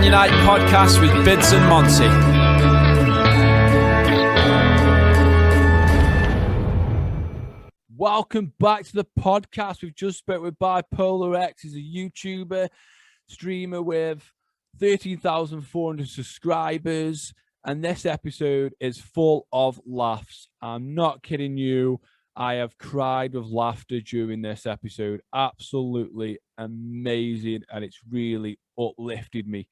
Man United podcast with Bidds and Monty. Welcome back to the podcast. We've just spoke with Bipolarex. He's a YouTuber, streamer with 13,400 subscribers. And this episode is full of laughs. I'm not kidding you. I have cried with laughter during this episode. Absolutely amazing. And it's really uplifted me.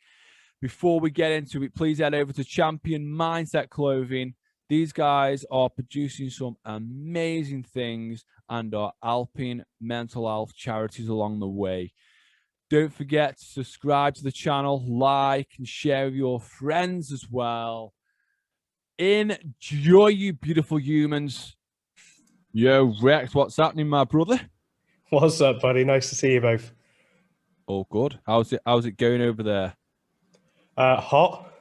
Before we get into it, please head over to Champion Mindset Clothing. These guys are producing some amazing things and are helping mental health charities along the way. Don't forget to subscribe to the channel, like, and share with your friends as well. Enjoy, you beautiful humans. Yo, Rex, what's happening, my brother? What's up, buddy? Nice to see you both. All good. How's it going over there? Hot.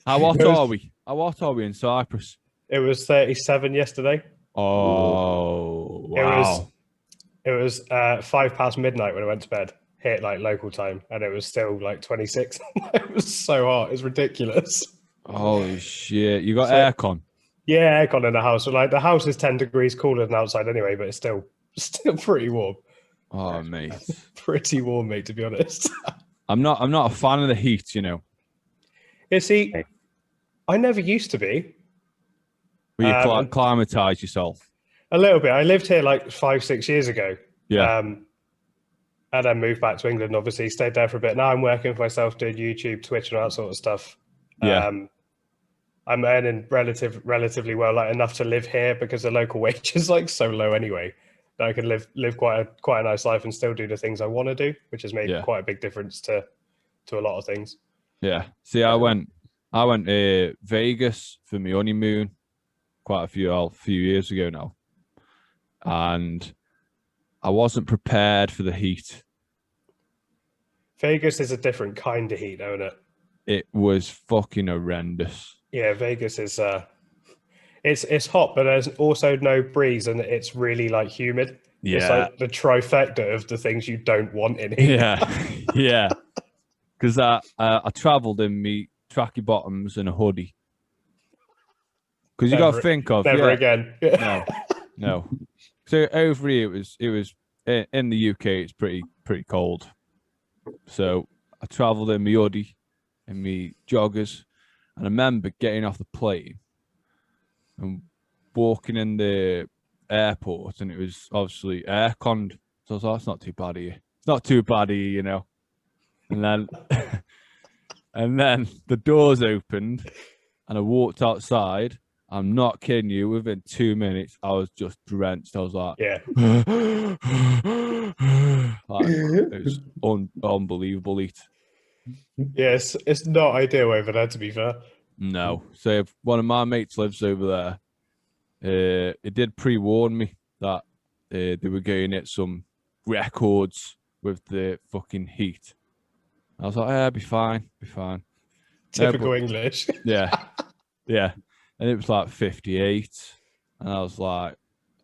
How hot are we? How hot are we in Cyprus? It was 37 yesterday. Oh, wow. It was 5 past midnight when I went to bed, hit like local time, and it was still like 26. It was so hot. It's ridiculous. Holy shit. You got So- aircon? Yeah, aircon in the house. So, like, the house is 10 degrees cooler than outside anyway, but it's still pretty warm. Oh, mate. Pretty warm, mate, to be honest. I'm not a fan of the heat, you know. You see, I never used to be. Will you acclimatise yourself? A little bit. I lived here like 5-6 years ago. Yeah. And then moved back to England, obviously, stayed there for a bit. Now I'm working for myself, doing YouTube, Twitch, and all that sort of stuff. Yeah. I'm earning relatively well, like enough to live here because the local wage is like so low anyway that I can live quite a nice life and still do the things I want to do, which has made quite a big difference to a lot of things. Yeah. See, I went to Vegas for my honeymoon quite a few years ago now, and I wasn't prepared for the heat. Vegas is a different kind of heat, isn't it? It was fucking horrendous. Yeah, Vegas is it's hot, but there's also no breeze, and it's really like humid. Yeah. It's like the trifecta of the things you don't want in here. Yeah, yeah. Because I travelled in me tracky bottoms and a hoodie. Because you got to think of never again. No. So over here it was in the UK. It's pretty cold. So I travelled in my hoodie and me joggers, and I remember getting off the plane and walking in the airport, and it was obviously air-conned. So I was like, it's not too bad here. It's not too bad here, you know. And then, and then the doors opened, and I walked outside. I'm not kidding you. Within 2 minutes, I was just drenched. I was like, Yeah. like, it was unbelievable heat. Yes, it's not ideal over there, to be fair. No. So if one of my mates lives over there, it did pre-warn me that they were going to hit some records with the fucking heat. I was like, yeah, be fine. Typical English. Yeah. Yeah. And it was like 58. And I was like,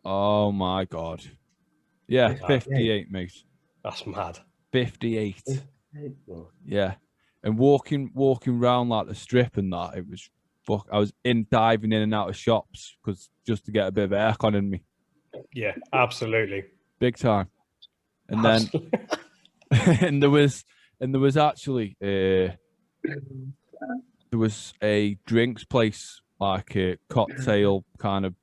oh my God. Yeah, 58, mate. That's mad. 58. Yeah. And walking around like the strip and that, it was I was diving in and out of shops because just to get a bit of aircon in me. Yeah, absolutely. Big time. And then and there was actually there was a drinks place, like a cocktail kind of,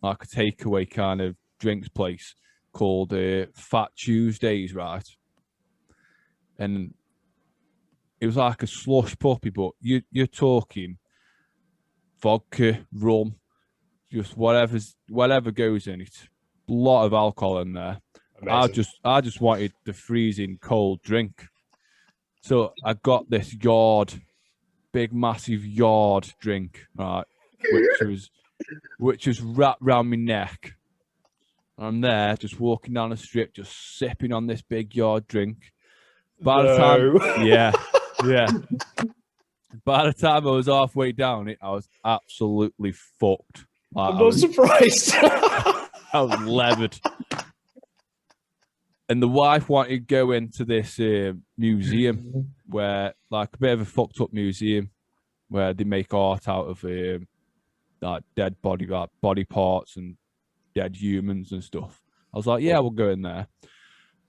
like a takeaway kind of drinks place called Fat Tuesdays, right? And it was like a slush puppy, but you're talking vodka, rum, just whatever goes in it. A lot of alcohol in there. Amazing. I just wanted the freezing cold drink. So I got this big massive yard drink, right, which was wrapped round my neck. And I'm there just walking down the strip, just sipping on this big yard drink. By the time, yeah. By the time I was halfway down it, I was absolutely fucked. Like, I'm not surprised. I was levered. And the wife wanted to go into this museum where like a bit of a fucked up museum where they make art out of like dead body parts and dead humans and stuff. I was like, yeah, we'll go in there.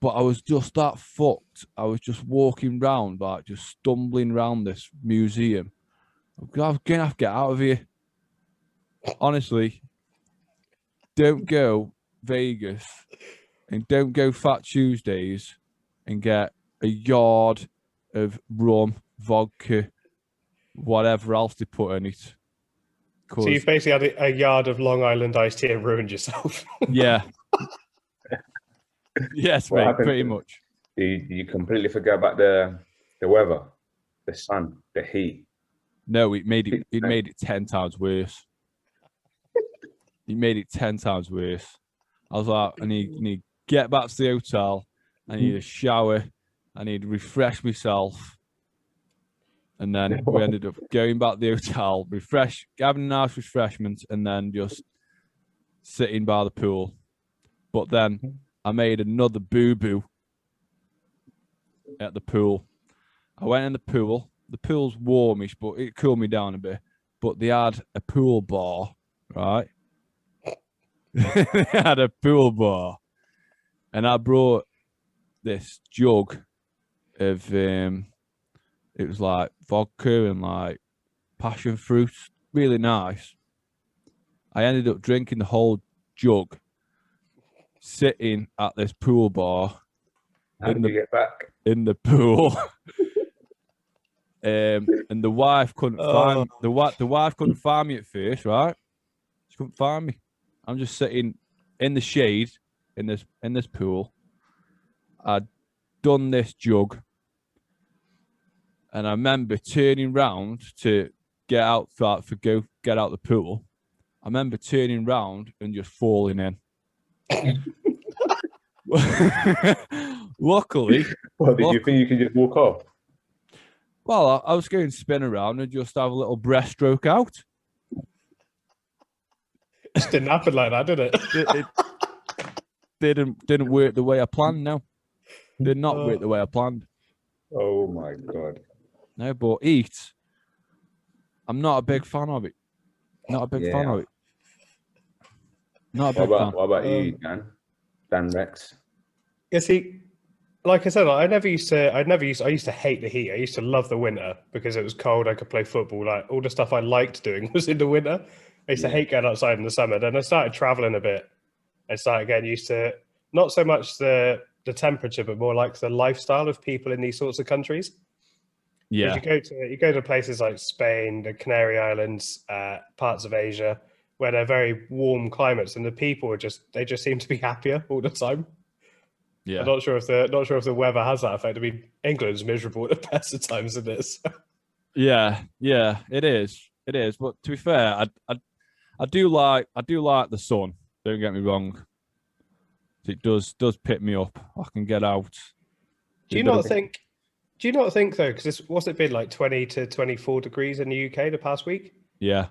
But I was just that fucked. I was just walking around, like just stumbling around this museum. I'm gonna have to get out of here. Honestly, don't go Vegas and don't go Fat Tuesdays and get a yard of rum, vodka, whatever else they put in it. So you've basically had a yard of Long Island iced tea and ruined yourself. Yeah. Yes, What mate, happened? pretty much. You completely forget about the weather, the sun, the heat. No, it made it 10 times worse. It made it 10 times worse. I was like, I need to get back to the hotel. I need a shower. I need to refresh myself. And then we ended up going back to the hotel, having a nice refreshment, and then just sitting by the pool. But then I made another boo-boo at the pool. I went in the pool. The pool's warmish, but it cooled me down a bit. But they had a pool bar, right? They had a pool bar. And I brought this jug of, it was like vodka and like passion fruit. Really nice. I ended up drinking the whole jug, sitting at this pool bar. How did you get back? In the pool. And the wife couldn't find the wife couldn't find me at first, right? She couldn't find me. I'm just sitting in the shade in this pool. I'd done this jug, and I remember turning round to get out get out the pool. I remember turning round and just falling in. Luckily, Well, did you think you could just walk off? Well, I was going to spin around and just have a little breaststroke out. It didn't happen like that, did it? It didn't work the way I planned. No, did not work the way I planned. Oh my god! No, but eat. I'm not a big fan of it. Not a big fan of it. Not a big fan. What about you, Dan Rex? Yeah, see, like I said, I used to hate the heat. I used to love the winter because it was cold. I could play football. Like all the stuff I liked doing was in the winter. I used to hate going outside in the summer. Then I started traveling a bit and started getting used to not so much the temperature, but more like the lifestyle of people in these sorts of countries. Yeah, you go to places like Spain, the Canary Islands, parts of Asia, where they're very warm climates, and the people are just seem to be happier all the time. yeah. I'm not sure if the weather has that effect. I mean, England's miserable at the best of times in this. Yeah, it is. It is. But to be fair, I do like the sun. Don't get me wrong. It does pick me up. I can get out. Do you not think though? Because what's it been like 20 to 24 degrees in the UK the past week? Yeah.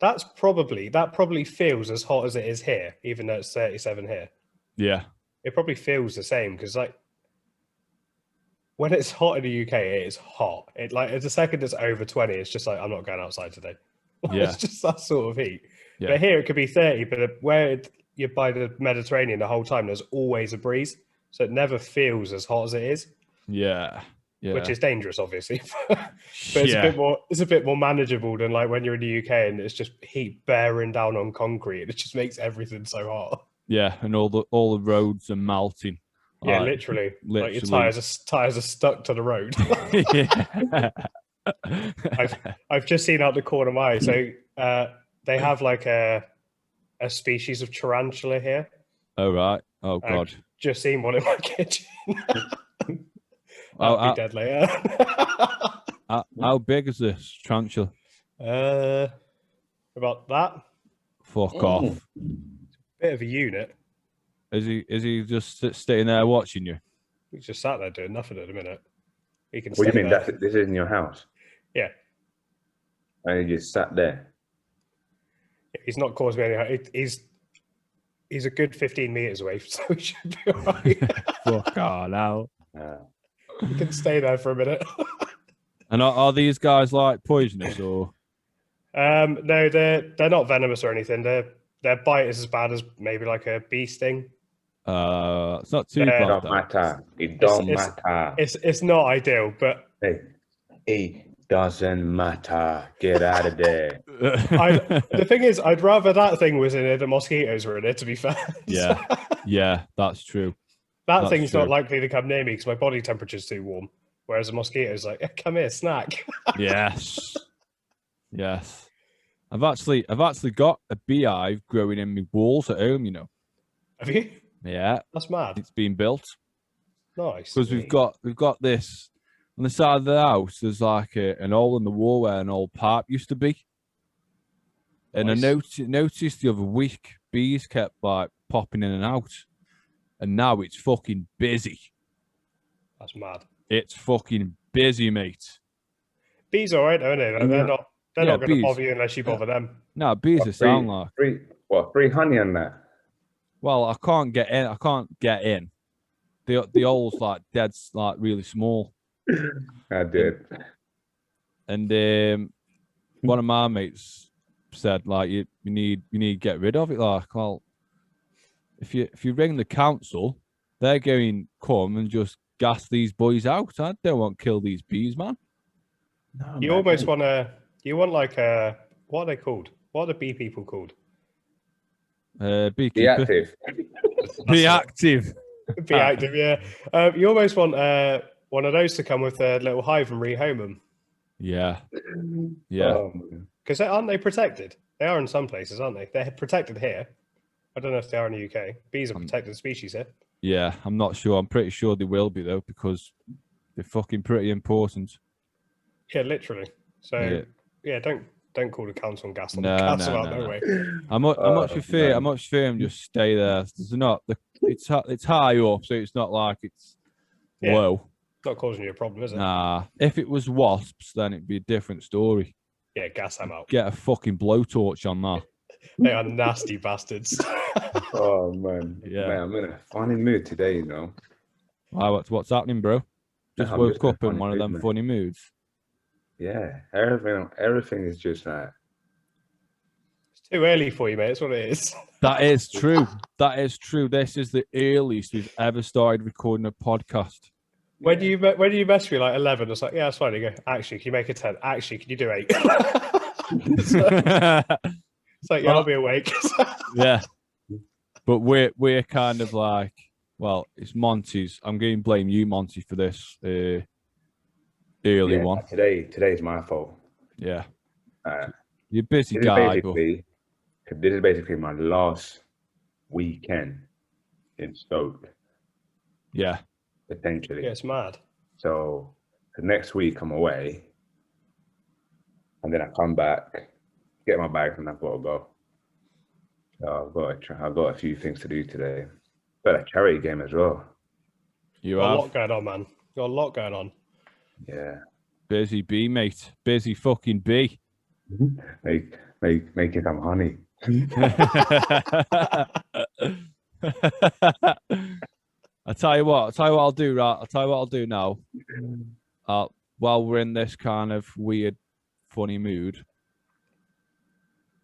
That probably feels as hot as it is here, even though it's 37 here. Yeah. It probably feels the same because like when it's hot in the UK, it is hot. It like the second it's over 20, it's just like I'm not going outside today. Yeah. It's just that sort of heat. Yeah. But here it could be 30, but where you're by the Mediterranean the whole time, there's always a breeze, so it never feels as hot as it is. Yeah. Yeah. Which is dangerous, obviously. But it's a bit more manageable than like when you're in the UK and it's just heat bearing down on concrete. It just makes everything so hot. Yeah, and all the roads are melting. Yeah, Like, literally. Like your tires are stuck to the road. I've just seen out the corner of my eye. So they have like a species of tarantula here. Oh right. Oh god. I've just seen one in my kitchen. That'd be deadly. Yeah. How big is this tarantula? About that. Fuck off. Bit of a unit. Is he just staying there watching you? He's just sat there doing nothing at the minute. He can. What do you mean? There. This isn't your house? Yeah. And he just sat there. He's not causing me any. He's a good 15 meters away, so he should be all right. Fuck on now. You can stay there for a minute. And are these guys like poisonous or? No, they're not venomous or anything. Their bite is as bad as maybe like a bee sting. It's not too It bad. Don't though. matter. It don't matter. It's not ideal, but Hey, it doesn't matter. Get out of there. the thing is, I'd rather that thing was in it than mosquitoes were in it. To be fair, Yeah, yeah, that's true. that That's thing's true. not likely to come near me because my body temperature's too warm. Whereas a mosquito's like, come here, snack. Yes, yes. I've actually got a beehive growing in my walls at home. You know. Have you? Yeah, That's mad. it's been built Nice. because we've got this on the side of the house. There's like an hole in the wall where an old pipe used to be, and I Nice. noticed the other week bees kept like popping in and out, and now it's fucking busy. That's mad. It's fucking busy, mate. Bees are alright, aren't they? Like, they're not going to bees. bother you unless you bother them. No, bees are sound like. Free honey on that? Well, I can't get in. I can't get in. The hole's like dead's like really small. I did. And one of my mates said like you need to get rid of it. Like, well, if you ring the council, they're going come and just gas these boys out. I don't want to kill these bees, man. No, You man, almost want to. You want like a. What are they called? What are the bee people called? Beekeeper. Be active. Be active. Be active, yeah. You almost want one of those to come with a little hive and rehome them. Yeah. Yeah. Because aren't they protected? They are in some places, aren't they? They're protected here. I don't know if they are in the UK. Bees are protected species here. Yeah, I'm not sure. I'm pretty sure they will be though, because they're fucking pretty important. Yeah, literally. So yeah, don't call the council and gas on the No, council no, out. no, No no. way. I much prefer them just stay there. There's not it's high up, so it's not like it's low. Not causing you a problem, is it? Nah. If it was wasps, then it'd be a different story. Yeah, gas them out. Get a fucking blowtorch on that. They are nasty bastards. Oh man, Yeah. man, I'm in a funny mood today. You know. Wow, what's happening, bro? Just I'm woke just in a up in funny one of mood, them man. funny moods. Yeah, everything is just like. It's too early for you, mate. That's what it is. That is true. That is true. This is the earliest we've ever started recording a podcast. When you message me like 11, it's like, yeah, that's fine. You go, actually, can you make it 10? Actually, can you do 8? It's like, yeah, I'll be awake. Yeah. But we're kind of like, well, it's Monty's. I'm going to blame you, Monty, for this early one. Today's my fault. Yeah. You're a busy This guy, but this is basically my last weekend in Stoke, yeah. potentially. Yeah, it's mad. So the next week I'm away, and then I come back, get my bags, and I've got to go. So I've got a few things to do today. But a charity game as well. You Got a have lot going on, man. Got a lot going on. Yeah, busy bee, mate. Busy fucking bee. making some honey. I'll tell you what I'll do, right? I'll tell you what I'll do now. While we're in this kind of weird, funny mood,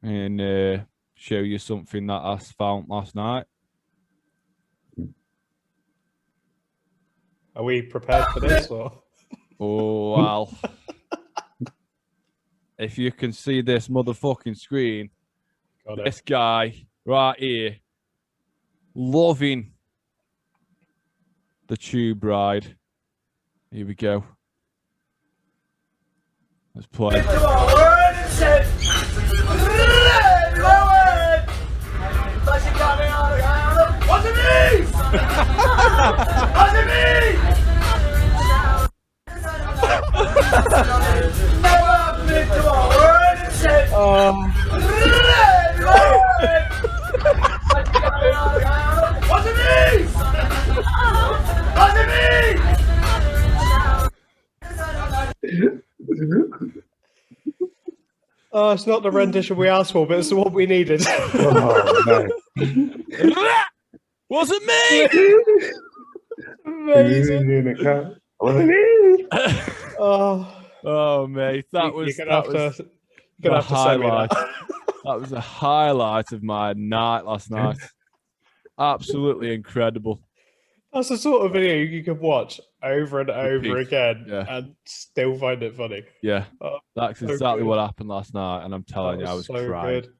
and show you something that I found last night. Are we prepared for this? Or? Oh, well. If you can see this motherfucking screen, Got it. this guy right here, loving the tube ride. Here we go. Let's play. Oh, it's not the rendition we asked for, but it's what we needed. Oh man. Wasn't me. Amazing. I Oh, mate, that was you're gonna have to send me highlight. that. That was a highlight of my night last night. Absolutely incredible. That's the sort of video you could watch over and over again and still find it funny. Yeah, that's exactly good. what happened last night, and I'm telling you, I was so crying. good.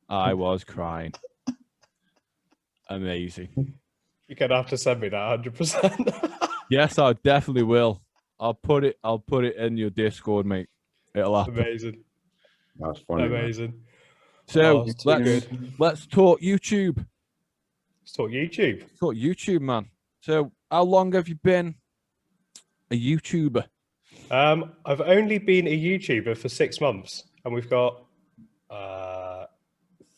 I was crying. Amazing. You're gonna have to send me that 100%. Yes, I definitely will. I'll put it in your Discord, mate. It'll happen. Amazing. That's funny. Amazing. Man. So let's talk YouTube. Let's talk YouTube. Let's talk YouTube, man. So how long have you been a YouTuber? I've only been a YouTuber for 6 months, and we've got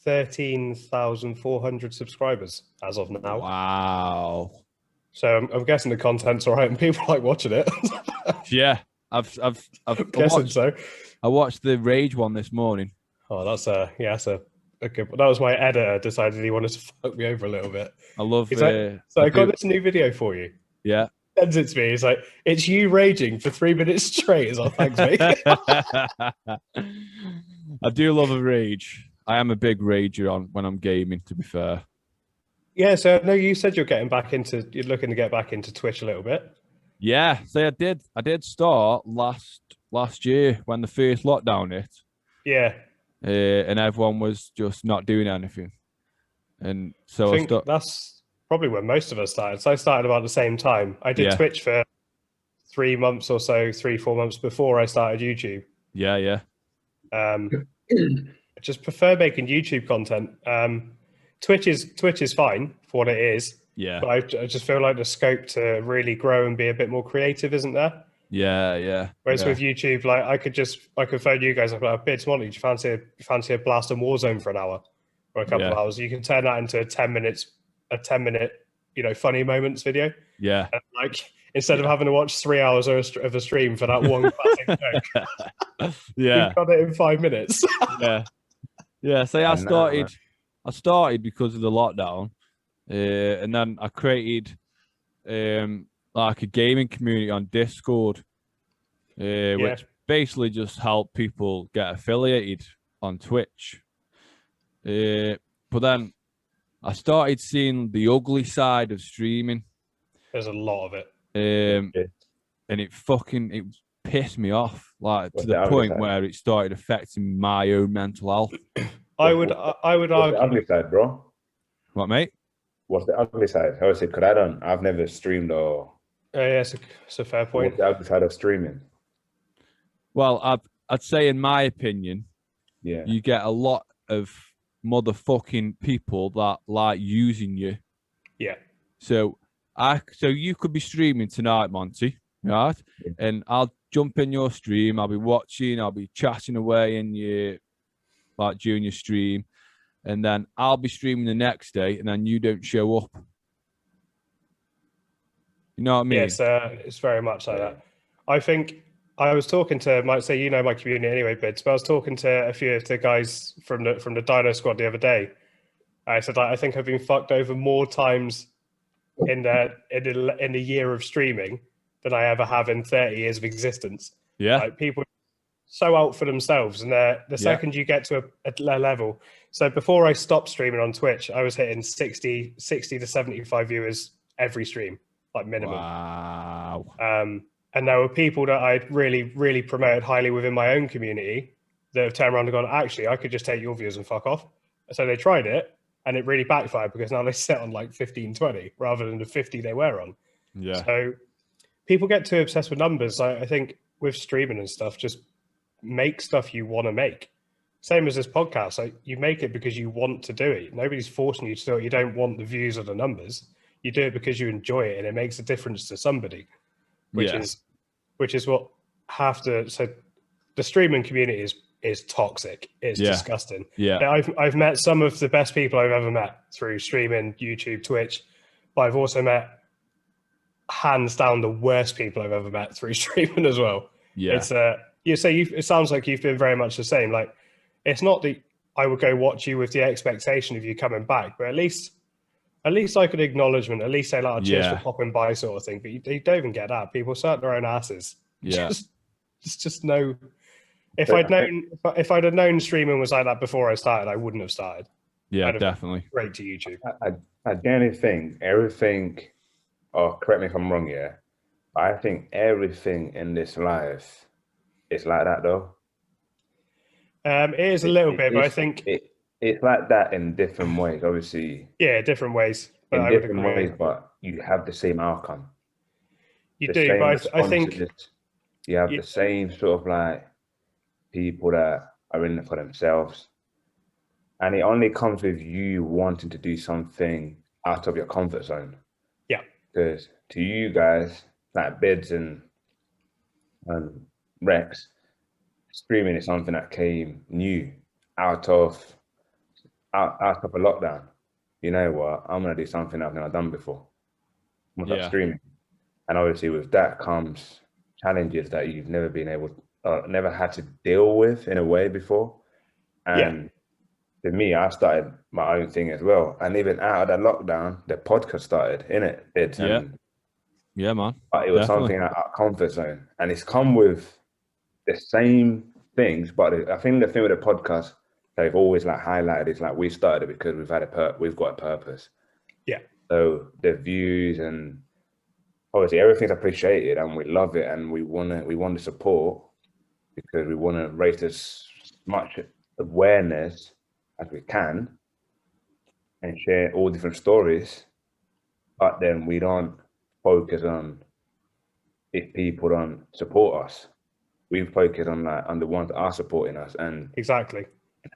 13,400 subscribers as of now. Wow. So I'm guessing the content's all right and people like watching it. Yeah, I've guessing so. I watched the Rage one this morning. Oh, that's a good. That was my editor decided he wanted to fuck me over a little bit. I love. So I got this new video for you. Yeah. Sends it to me. He's like, "It's you raging for 3 minutes straight." He's like, "Thanks, mate." I do love a rage. I am a big rager when I'm gaming. To be fair. Yeah. So I know you said you're looking to get back into Twitch a little bit. Yeah. So I did start last year when the first lockdown hit. Yeah. And everyone was just not doing anything, and so I think that's probably when most of us started. So I started about the same time. I did Twitch for 3 months or so, 3-4 months before I started YouTube. Yeah. I just prefer making YouTube content. Twitch is fine for what it is. Yeah. But I just feel like the scope to really grow and be a bit more creative isn't there. Yeah. Whereas with YouTube, like I could phone you guys up like, Bidds, Monty, do you fancy a blast on Warzone for an hour or a couple of hours? You can turn that into a 10 minute, funny moments video. Yeah. And like instead of having to watch 3 hours of a stream for that one classic joke, yeah, you got it in 5 minutes. yeah. So I started because of the lockdown, and then I created like a gaming community on Discord, which basically just helped people get affiliated on Twitch. But then I started seeing the ugly side of streaming. There's a lot of it. And it pissed me off, like to the point where it started affecting my own mental health. I would argue the ugly side, bro. What, mate? What's the ugly side? I would say, I've never streamed or. Yeah, it's a fair point. What's the ugly side of streaming? Well, I'd say, in my opinion, you get a lot of motherfucking people that like using you. Yeah. So you could be streaming tonight, Monty, right? Yeah. And I'll jump in your stream. I'll be watching. I'll be chatting away in your during your stream, and then I'll be streaming the next day, and then you don't show up. You know what I mean? Yes, it's very much like that. I think I was talking to my community anyway, Bidds, but I was talking to a few of the guys from the Dino Squad the other day. I said, I think I've been fucked over more times in the year of streaming than I ever have in 30 years of existence. Yeah, like people so out for themselves, and the second you get to a level. So before I stopped streaming on Twitch, I was hitting 60 to 75 viewers every stream. Like minimum. Wow. And there were people that I'd really, really promoted highly within my own community that have turned around and gone, actually, I could just take your views and fuck off. So they tried it, and it really backfired because now they sit on like 15, 20 rather than the 50 they were on. Yeah. So people get too obsessed with numbers. I think with streaming and stuff, just make stuff you want to make. Same as this podcast. Like, you make it because you want to do it. Nobody's forcing you to do it. You don't want the views or the numbers. You do it because you enjoy it and it makes a difference to somebody, which is what so the streaming community is toxic. It's disgusting. Yeah. I've met some of the best people I've ever met through streaming, YouTube, Twitch, but I've also met hands down the worst people I've ever met through streaming as well. Yeah. It's it sounds like you've been very much the same. Like, it's not that I would go watch you with the expectation of you coming back, but at least At least like an acknowledgement. At least say like, "Cheers Yeah. for popping by," sort of thing. But you don't even get that. People start their own asses. Yeah. Just no. If But I'd known, if I'd have known streaming was like that before I started, I wouldn't have started. Yeah, I'd have definitely. Straight to YouTube. I generally think everything, or correct me if I'm wrong, yeah, I think everything in this life is like that though. It is a little bit, but I think it's like that in different ways, obviously. yeah, different ways. But In I would different agree. ways, but you have the same outcome. You The do, same but I think responses. You have the same sort of like people that are in it for themselves. And it only comes with you wanting to do something out of your comfort zone. yeah, Because to you guys, like Bidds and Rex, streaming is something that came new out of a lockdown. You know what? I'm gonna do something I've never done before. I'm gonna start streaming, and obviously with that comes challenges that you've never been able, never had to deal with in a way before. And for me, I started my own thing as well. And even out of that lockdown, the podcast started, innit? Bidds and yeah, man. But it was Definitely. something out of our comfort zone, and it's come with the same things. But I think the thing with the podcast they've always like highlighted is like we started it because we've got a purpose. Yeah. So the views and obviously everything's appreciated, and we love it, and we want to support because we want to raise as much awareness as we can and share all different stories. But then we don't focus on if people don't support us. We focus on the ones that are supporting us and exactly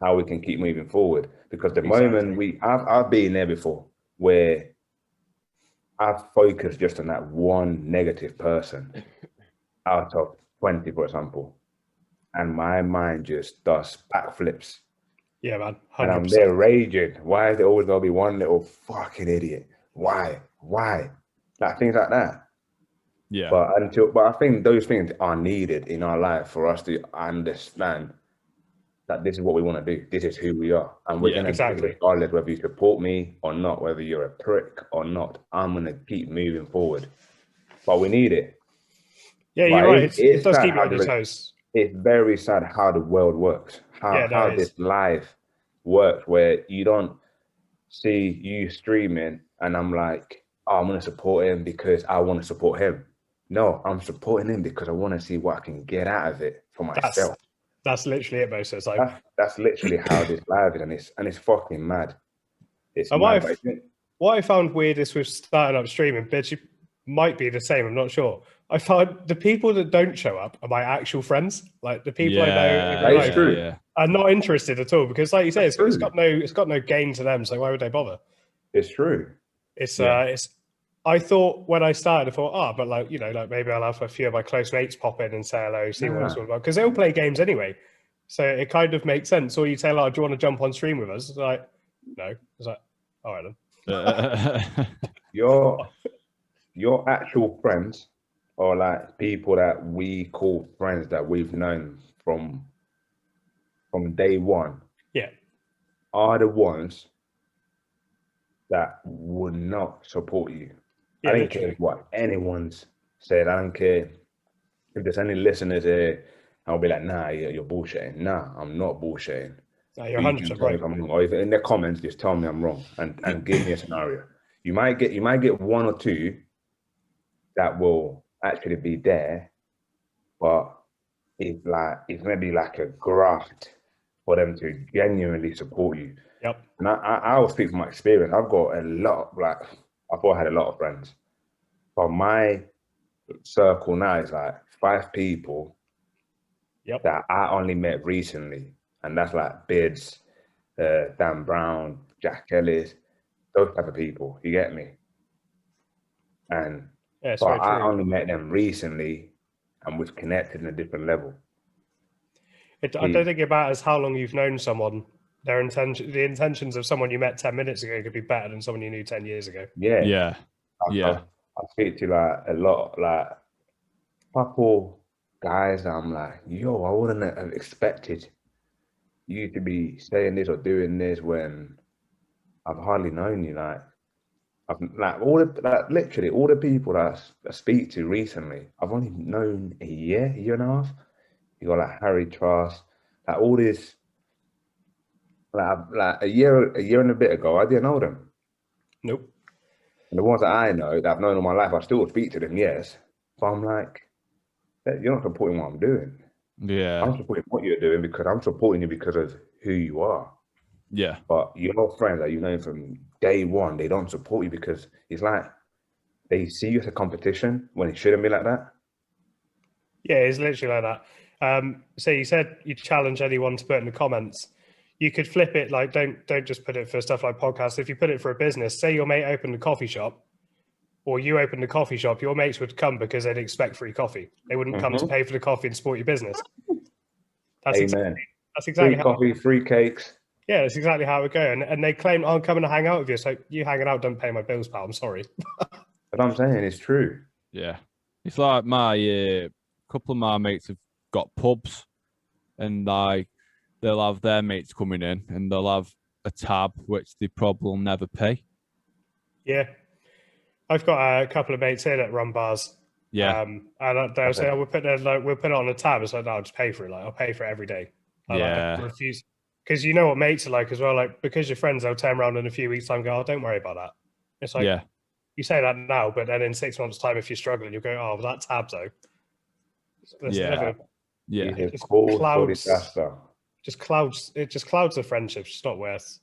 how we can keep moving forward. Because the moment I've been there before where I've focused just on that one negative person out of 20, for example, and my mind just does backflips. Yeah, man. 100%. And I'm there raging. Why is there always gonna be one little fucking idiot? Why? Like things like that. Yeah. But I think those things are needed in our life for us to understand that this is what we want to do. This is who we are. And we're going to do it regardless whether you support me or not, whether you're a prick or not. I'm going to keep moving forward. But we need it. Yeah, you're right. It does keep you on your toes. It's very sad how the world works, how this life works, where you don't see you streaming and I'm like, oh, I'm going to support him because I want to support him. No, I'm supporting him because I want to see what I can get out of it for myself. That's literally it, Moses. Like, that's literally how this life is, and it's fucking mad. It's mad. What I found weirdest with starting up streaming, Bidds, you might be the same. I'm not sure. I found the people that don't show up are my actual friends. Like the people I know, that is true. Are not interested at all because, like you say, it's got no gain to them. So why would they bother? It's true. It's I thought when I started, I thought, but like, you know, like maybe I'll have a few of my close mates pop in and say hello, see what it's all about. Because they all play games anyway. So it kind of makes sense. Or you say, do you want to jump on stream with us? It's like, no. It's like, all right then. Your actual friends, or like people that we call friends that we've known from day one, are the ones that would not support you. I don't care what anyone's said. I don't care if there's any listeners here. I'll be like, nah, you're bullshitting. Nah, I'm not bullshitting. No, you're 100% right. Or if in the comments, just tell me I'm wrong and give me a scenario. You might get one or two that will actually be there, but it's maybe like a graft for them to genuinely support you. Yep. And I will speak from my experience. I've got a lot, I've had a lot of friends. But my circle now is like 5 people that I only met recently. And that's like Bidds, Dan Brown, Jack Ellis, those type of people. You get me? And but I only met them recently and we've connected in a different level. I don't think it matters how long you've known someone. The intentions of someone you met 10 minutes ago could be better than someone you knew 10 years ago. I speak to like a lot, like couple guys that I'm like, yo, I wouldn't have expected you to be saying this or doing this when I've hardly known you. Like, Literally all the people that I speak to recently, I've only known a year and a half. You got like Harry Truss, like all this, like a year and a bit ago, I didn't know them. Nope. And the ones that I know that I've known all my life, I still speak to them, yes. But I'm like, you're not supporting what I'm doing. Yeah. I'm supporting what you're doing because I'm supporting you because of who you are. Yeah. But your friends that you know from day one, they don't support you because it's like they see you as a competition when it shouldn't be like that. Yeah, it's literally like that. So you said you challenge anyone to put in the comments. You could flip it, like don't just put it for stuff like podcasts. If you put it for a business, say your mate opened a coffee shop, or you opened a coffee shop, your mates would come because they'd expect free coffee. They wouldn't come to pay for the coffee and support your business. That's Amen. Exactly free how coffee, free cakes. Yeah, that's exactly how it would go. And they claim, I'm coming to hang out with you. So you hanging out don't pay my bills, pal. I'm sorry. But I'm saying it's true. Yeah. It's like my couple of my mates have got pubs, and they'll have their mates coming in, and they'll have a tab which they probably will never pay. Yeah. I've got a couple of mates here that run bars. Yeah. And they'll say, we'll put it on a tab. It's like, no, I'll just pay for it. Like, I'll pay for it every day. I refuse. Because you know what mates are like as well. Like, because you're friends, they'll turn around in a few weeks' time and go, oh, don't worry about that. It's like, you say that now, but then in 6 months' time, if you're struggling, you'll go, oh, well, that tab, though. It just clouds the friendship. It's not worth.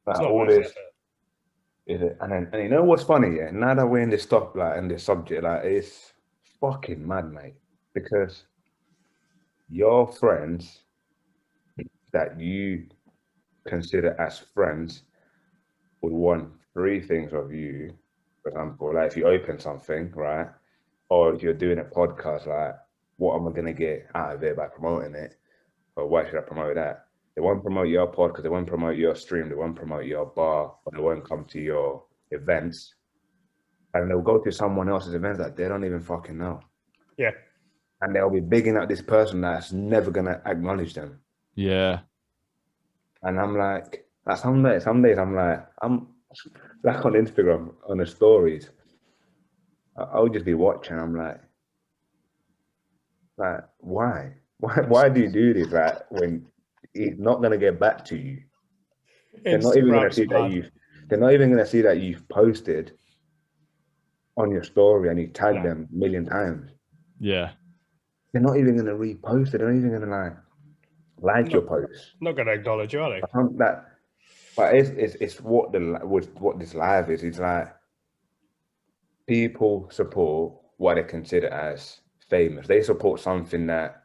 It's not worth it. Is it? And you know what's funny? Yeah, now that we're in this stuff, like in this subject, like it's fucking mad, mate. Because your friends that you consider as friends would want 3 things of you. For example, like if you open something, right, or if you're doing a podcast, like what am I gonna get out of it by promoting it, or why should I promote that? They won't promote your podcast, they won't promote your stream, they won't promote your bar, or they won't come to your events. And they'll go to someone else's events that they don't even fucking know. Yeah. And they'll be bigging up this person that's never gonna acknowledge them. Yeah. And I'm like some days I'm like, I'm like on Instagram, on the stories, I'll just be watching, I'm like, why do you do this? Like when he's not gonna get back to you. They're not even gonna see that you've posted on your story and you tagged them a million times. Yeah. They're not even gonna repost it. They're not even gonna like your post. Not gonna acknowledge you, are they? But it's what this live is. It's like people support what they consider as famous. They support something that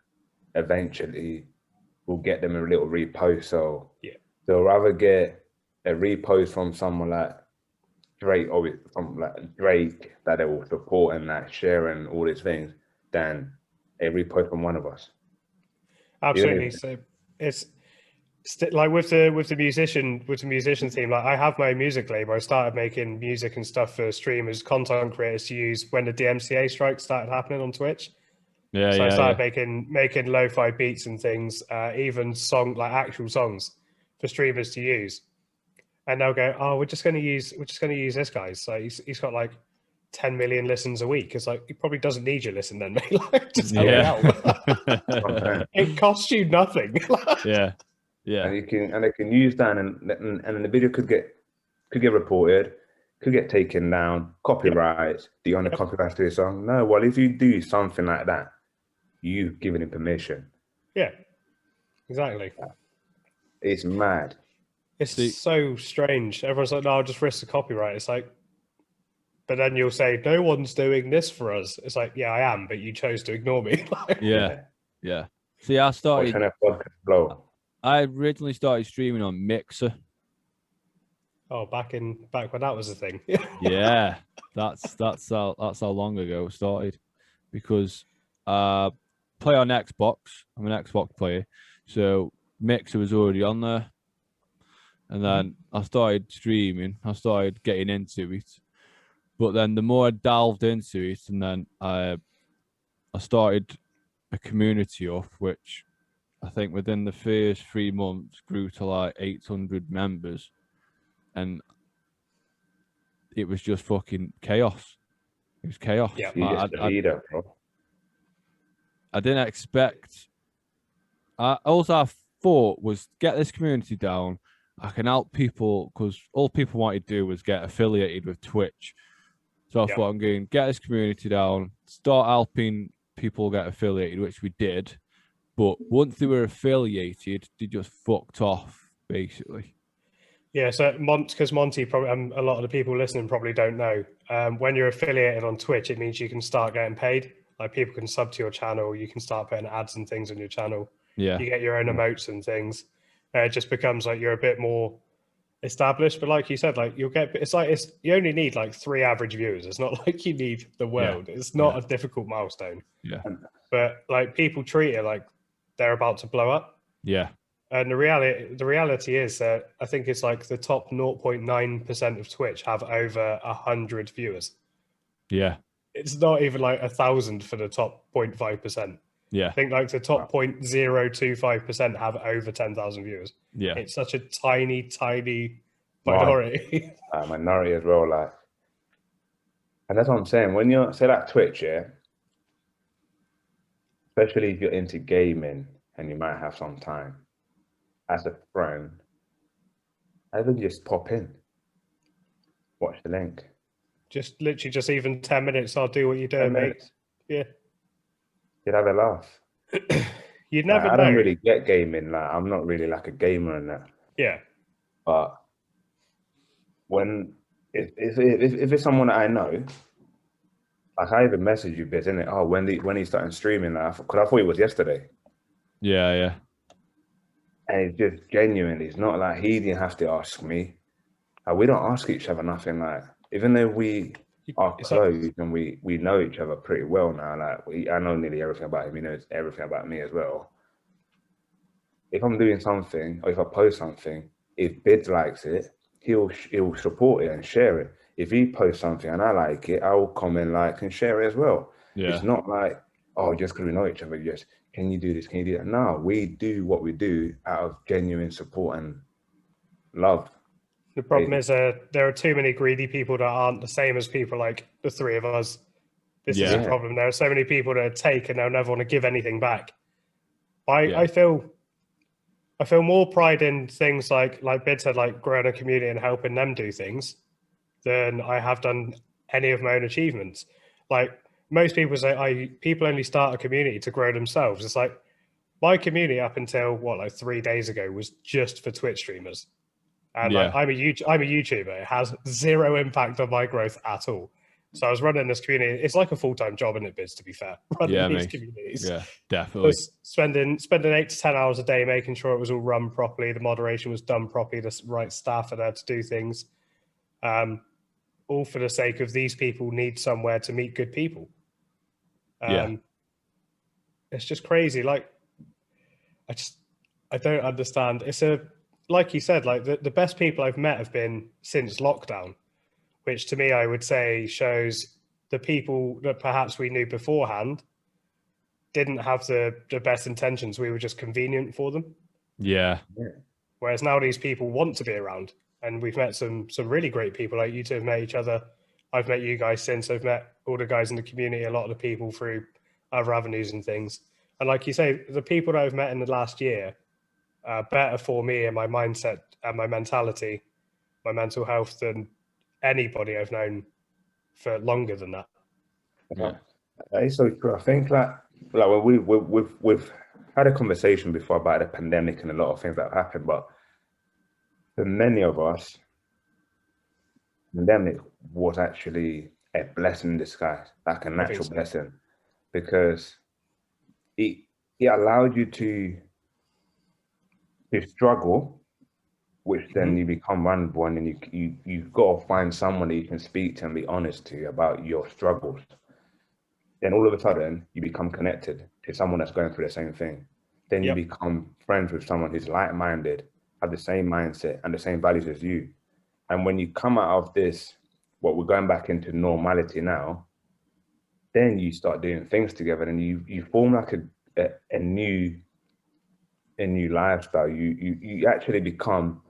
eventually will get them a little repost. So they'll rather get a repost from someone like Drake, or from like Drake, that they will support and like share and all these things, than a repost from one of us. Absolutely. So it's like with the musician team. Like I have my music label. I started making music and stuff for streamers, content creators to use when the DMCA strike started happening on Twitch. So I started making lo-fi beats and things, even actual songs for streamers to use. And they'll go, oh, we're just going to use this guy. So he's got like 10 million listens a week. It's like, he probably doesn't need your listen then, mate. Just help me out. It costs you nothing. Yeah. And they can use that, and the video could get reported, could get taken down, copyrights. Do you own the copyrights to your song? No. Well, if you do something like that, you've given him permission. Yeah, exactly. It's mad. It's so strange. Everyone's like, no, I'll just risk the copyright. It's like, but then you'll say, no one's doing this for us. It's like, yeah, I am, but you chose to ignore me. Yeah. See, I originally started streaming on Mixer. Oh, back when that was a thing. Yeah, that's how long ago it started, because play on Xbox. I'm an Xbox player, so Mixer was already on there, and then I started streaming. I started getting into it, but then the more I delved into it, and then I started a community up, which I think within the first 3 months grew to like 800 members, and it was just fucking chaos. It was chaos. Yeah. You're just a leader, bro. I didn't expect. All I thought was get this community down. I can help people because all people wanted to do was get affiliated with Twitch. So I thought I'm going to get this community down, start helping people get affiliated, which we did. But once they were affiliated, they just fucked off, basically. Yeah, so because Monty, probably a lot of the people listening probably don't know. When you're affiliated on Twitch, it means you can start getting paid. Like people can sub to your channel, you can start putting ads and things on your channel. Yeah. You get your own emotes and things. It just becomes like you're a bit more established. But like you said, like you only need like 3 average viewers. It's not like you need the world. Yeah. It's not a difficult milestone. Yeah. But like people treat it like they're about to blow up. Yeah. And the reality is that I think it's like the top 0.9% of Twitch have over 100 viewers. Yeah. It's not even like 1,000 for the top 0.5%. Yeah. I think like the top 0.025% have over 10,000 viewers. Yeah. It's such a tiny minority. Minority as well, like. And that's what I'm saying. When you're, say like Twitch, yeah, especially if you're into gaming and you might have some time, as a friend, I would just pop in, watch the link. Just literally just even 10 minutes, I'll do what you're doing, mate. Yeah. You'd have a laugh. You'd never know. I don't really get gaming. Like, I'm not really like a gamer and that. Yeah. But when, if it's someone that I know, like I even message you, Bidds, innit? Oh, when he started streaming, like, because I thought it was yesterday. Yeah, yeah. And it's just genuine. It's not like he didn't have to ask me. Like, we don't ask each other nothing. Like, even though we are close and we know each other pretty well now. Like, I know nearly everything about him. He knows everything about me as well. If I'm doing something or if I post something, if Bidds likes it, he'll support it and share it. If he posts something and I like it, I will comment, like, and share it as well. Yeah. It's not like, oh, just because we know each other, just, can you do this? Can you do that? No, we do what we do out of genuine support and love. The problem is there are too many greedy people that aren't the same as people like the three of us. This is a problem. There are so many people that take and they'll never want to give anything back. I feel more pride in things like Bidds said, like growing a community and helping them do things than I have done any of my own achievements. Like most people say, people only start a community to grow themselves. It's like my community up until 3 days ago was just for Twitch streamers. And like, I'm a YouTuber. It has zero impact on my growth at all. So I was running this community. It's like a full-time job, isn't it, Bidds, to be fair? Running these communities. Yeah, definitely. Spending 8 to 10 hours a day making sure it was all run properly, the moderation was done properly, the right staff are there to do things. All for the sake of these people need somewhere to meet good people. It's just crazy. Like, I don't understand. Like you said, like the best people I've met have been since lockdown, which to me, I would say shows the people that perhaps we knew beforehand didn't have the best intentions. We were just convenient for them. Yeah. Whereas now these people want to be around, and we've met some really great people. Like you two have met each other. I've met you guys since. I've met all the guys in the community, a lot of the people through other avenues and things. And like you say, the people that I've met in the last year are better for me and my mindset and my mentality, my mental health than anybody I've known for longer than that. Yeah, that is so true. I think like when we've had a conversation before about the pandemic and a lot of things that have happened, but for many of us, the pandemic was actually a blessing in disguise, like a natural blessing, because it allowed you to struggle, which then you become vulnerable, and then you've got to find someone that you can speak to and be honest to about your struggles. Then all of a sudden you become connected to someone that's going through the same thing. Then you become friends with someone who's like-minded, have the same mindset and the same values as you. And when you come out of this, what we're going back into normality now, then you start doing things together and you form like a new lifestyle. You actually become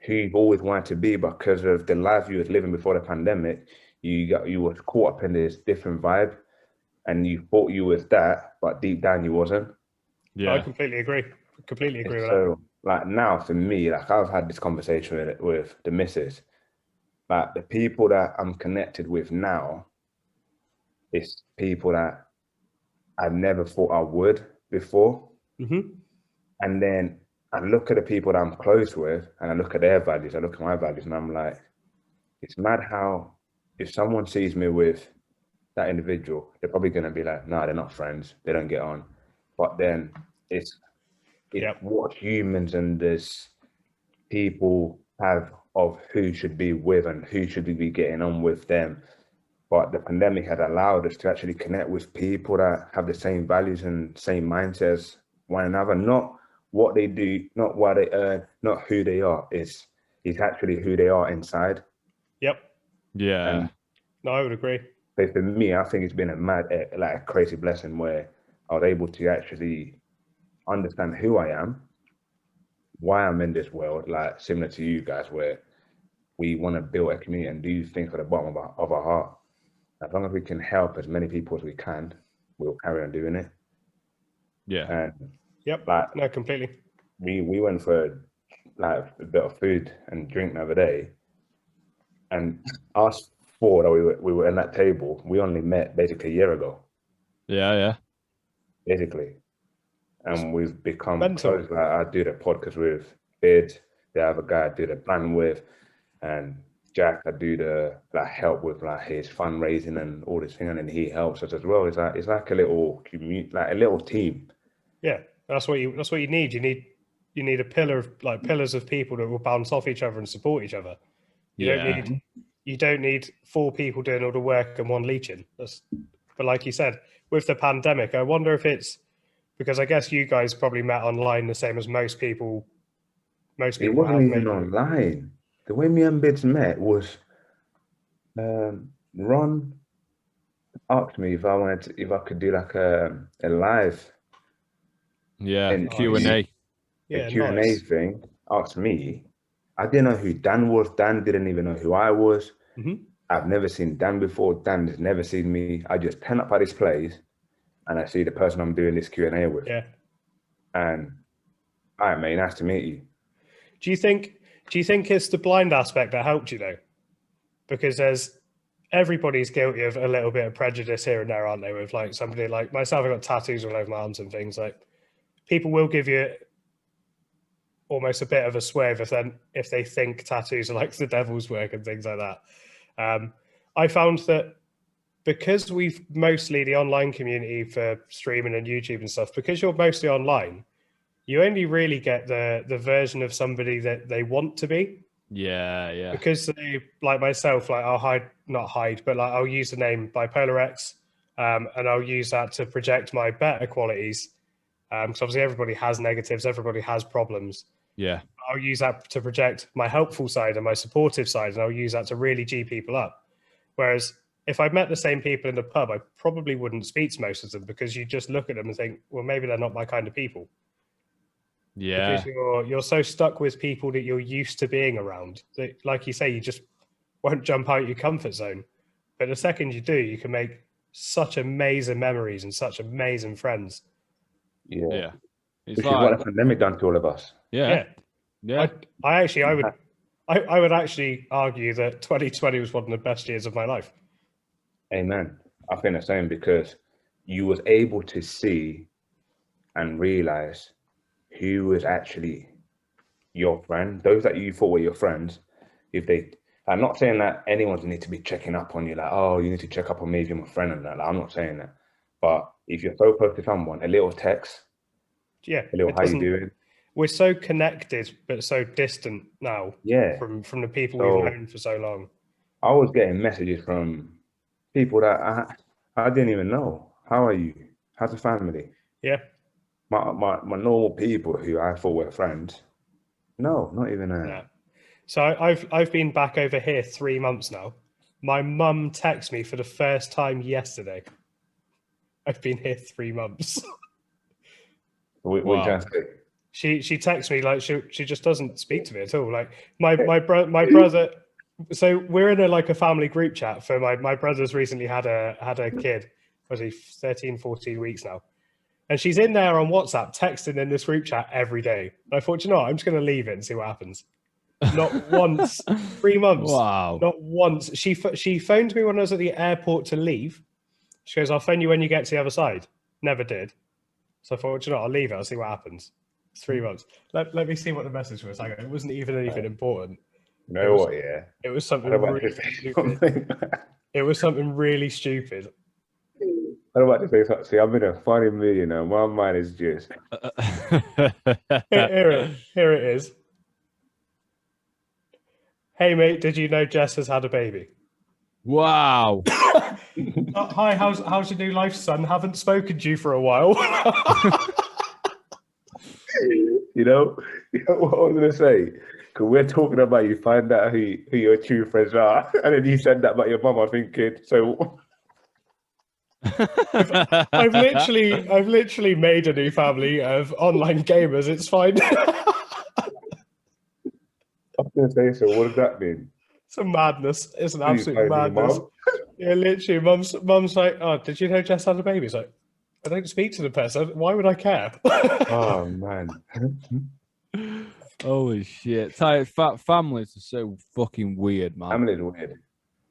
who you've always wanted to be because of the life you was living before the pandemic. You was caught up in this different vibe, and you thought you was that, but deep down you wasn't. Yeah, I completely agree. Completely agree with that. So, like now, for me, like I've had this conversation with the missus. Like the people that I'm connected with now, it's people that I never thought I would before. Mm-hmm. And then I look at the people that I'm close with, and I look at their values. I look at my values, and I'm like, it's mad how if someone sees me with that individual, they're probably going to be like, nah, they're not friends. They don't get on. But then it's what humans and this people have of who should be with and who should be getting on with them. But the pandemic had allowed us to actually connect with people that have the same values and same mindsets as one another. Not what they do, not what they earn, not who they are. It's actually who they are inside. Yep. Yeah. And no, I would agree. So for me, I think it's been a mad, like a crazy blessing where I was able to actually understand who I am, why I'm in this world, like similar to you guys, where we want to build a community and do things for the bottom of our heart. As long as we can help as many people as we can, we'll carry on doing it. Yeah. And yep. Like, no, completely. We went for like a bit of food and drink the other day, and us four that we were in that table, we only met basically a year ago. Yeah. Basically. And we've become mental. close. Like I do the podcast with Bidds, the other guy I do the brand with, and Jack I do the help with his fundraising and all this thing, and then he helps us as well. It's like a little community, like a little team. Yeah, that's what you need. You need a pillars of people that will bounce off each other and support each other. You don't need 4 people doing all the work and one leeching. But like you said, with the pandemic, I wonder if it's because I guess you guys probably met online the same as most people. It wasn't even online. The way me and Bidds met was Ron asked me if I could do like a live. Yeah, Q&A. Yeah, Q&A thing. Asked me. I didn't know who Dan was. Dan didn't even know who I was. Mm-hmm. I've never seen Dan before. Dan has never seen me. I just turn up at this place and I see the person I'm doing this Q&A with. Yeah. And all right, mate, nice to meet you. Do you think it's the blind aspect that helped you though? Because everybody's guilty of a little bit of prejudice here and there, aren't they? With like somebody like myself, I've got tattoos all over my arms and things. Like people will give you almost a bit of a swerve if they think tattoos are like the devil's work and things like that. I found that because we've mostly the online community for streaming and YouTube and stuff, because you're mostly online, you only really get the version of somebody that they want to be. Yeah. Because they, like myself, like I'll use the name Bipolarex, and I'll use that to project my better qualities. Because obviously everybody has negatives, everybody has problems. Yeah. I'll use that to project my helpful side and my supportive side, and I'll use that to really G people up. Whereas if I met the same people in the pub, I probably wouldn't speak to most of them because you just look at them and think, well, maybe they're not my kind of people. Yeah. Because you're so stuck with people that you're used to being around that, like you say, you just won't jump out your comfort zone. But the second you do, you can make such amazing memories and such amazing friends. Yeah. It's Which is what the pandemic done to all of us. Yeah. I would actually argue that 2020 was one of the best years of my life. Amen. I think the same because you was able to see and realize who was actually your friend. Those that you thought were your friends, I'm not saying that anyone's need to be checking up on you, like, oh, you need to check up on me if you're my friend and that. Like, I'm not saying that. But if you're so close to someone, a little text, a little how you doing. We're so connected, but so distant now. Yeah. From the people we've known for so long. I was getting messages from people that I didn't even know. How are you? How's the family? Yeah. My normal people who I thought were friends. No, not even that. Yeah. So I've been back over here 3 months now. My mum texted me for the first time yesterday. I've been here 3 months. What you trying to say? she texts me like she just doesn't speak to me at all. Like my brother. So we're in a family group chat for my brother's recently had a kid. Was he 13, 14 weeks now? And she's in there on WhatsApp texting in this group chat every day. And I thought, you know what, I'm just going to leave it and see what happens. Not once, 3 months. Wow. Not once. She phoned me when I was at the airport to leave. She goes, I'll phone you when you get to the other side. Never did. So I thought, you know what, I'll leave it. I'll see what happens. It's 3 months. Let me see what the message was. It wasn't even anything important. You know what? Yeah. It was something really stupid. It was something really stupid. I'm about to say something. See, I'm in a funny mood, you know. My mind is just. Here it is. Hey mate, did you know Jess has had a baby? Wow. Hi, how's your new life, son? Haven't spoken to you for a while. You know what I was gonna say? Because we're talking about you find out who your true friends are, and then you said that about your mum. I'm thinking, so. I've literally made a new family of online gamers. It's fine. I was gonna say, so what does that mean? It's a madness. It's an Who you absolute finding, madness. Mum? Yeah, literally, mum's like, oh, did you know Jess had a baby? It's like, I don't speak to the person. Why would I care? Oh man. Holy shit. Families are so fucking weird, man. Family's weird.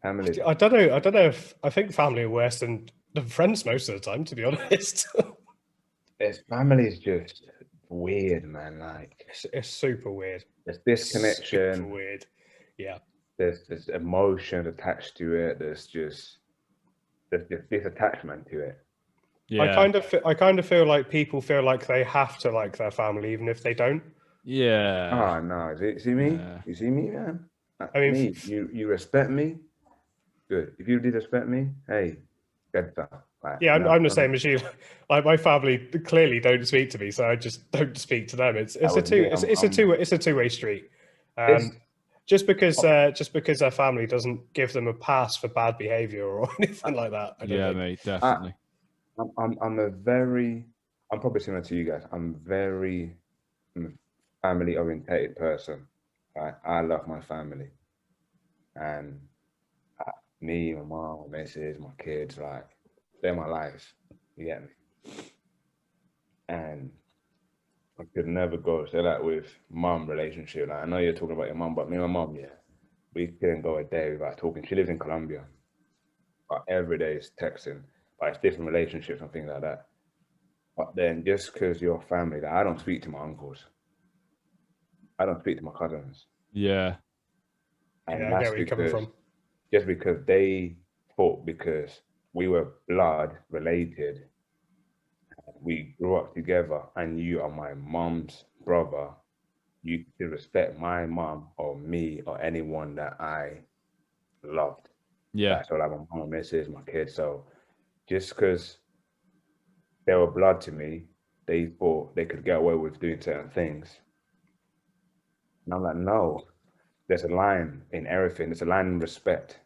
Family. I don't know if I think family are worse than friends most of the time, to be honest. Family's just weird, man. Like it's super weird. There's disconnection. Super weird. Yeah. There's emotion attached to it. There's just this attachment to it. Yeah. I kind of feel like people feel like they have to like their family even if they don't. Yeah. Oh no! See me? Yeah. You see me, man? I mean, me. You respect me? Good. If you did respect me, hey, good stuff. Like, yeah, I'm the same as you. Like my family clearly don't speak to me, so I just don't speak to them. It's a two-way street. Just because their family doesn't give them a pass for bad behavior or anything like that. I don't Yeah, think. mate, definitely. I'm probably similar to you guys. I'm a family orientated person. Right? I love my family, and me, my mom, my missus, my kids, like they're my life. You get me? And I could never go say that with mum relationship. Like I know you're talking about your mum, but me and my mum, yeah, we couldn't go a day without talking. She lives in Colombia, but every day is texting. But it's different relationships and things like that. But then just because you're family, like, I don't speak to my uncles. I don't speak to my cousins. Yeah. And I that's get where you're coming from. Just because they thought because we were blood related, we grew up together, and you are my mom's brother, you should respect my mom or me or anyone that I loved. Yeah. That's all like my mom, my missus, my kids. So just because they were blood to me, they thought they could get away with doing certain things. And I'm like, no, there's a line in everything. There's a line in respect.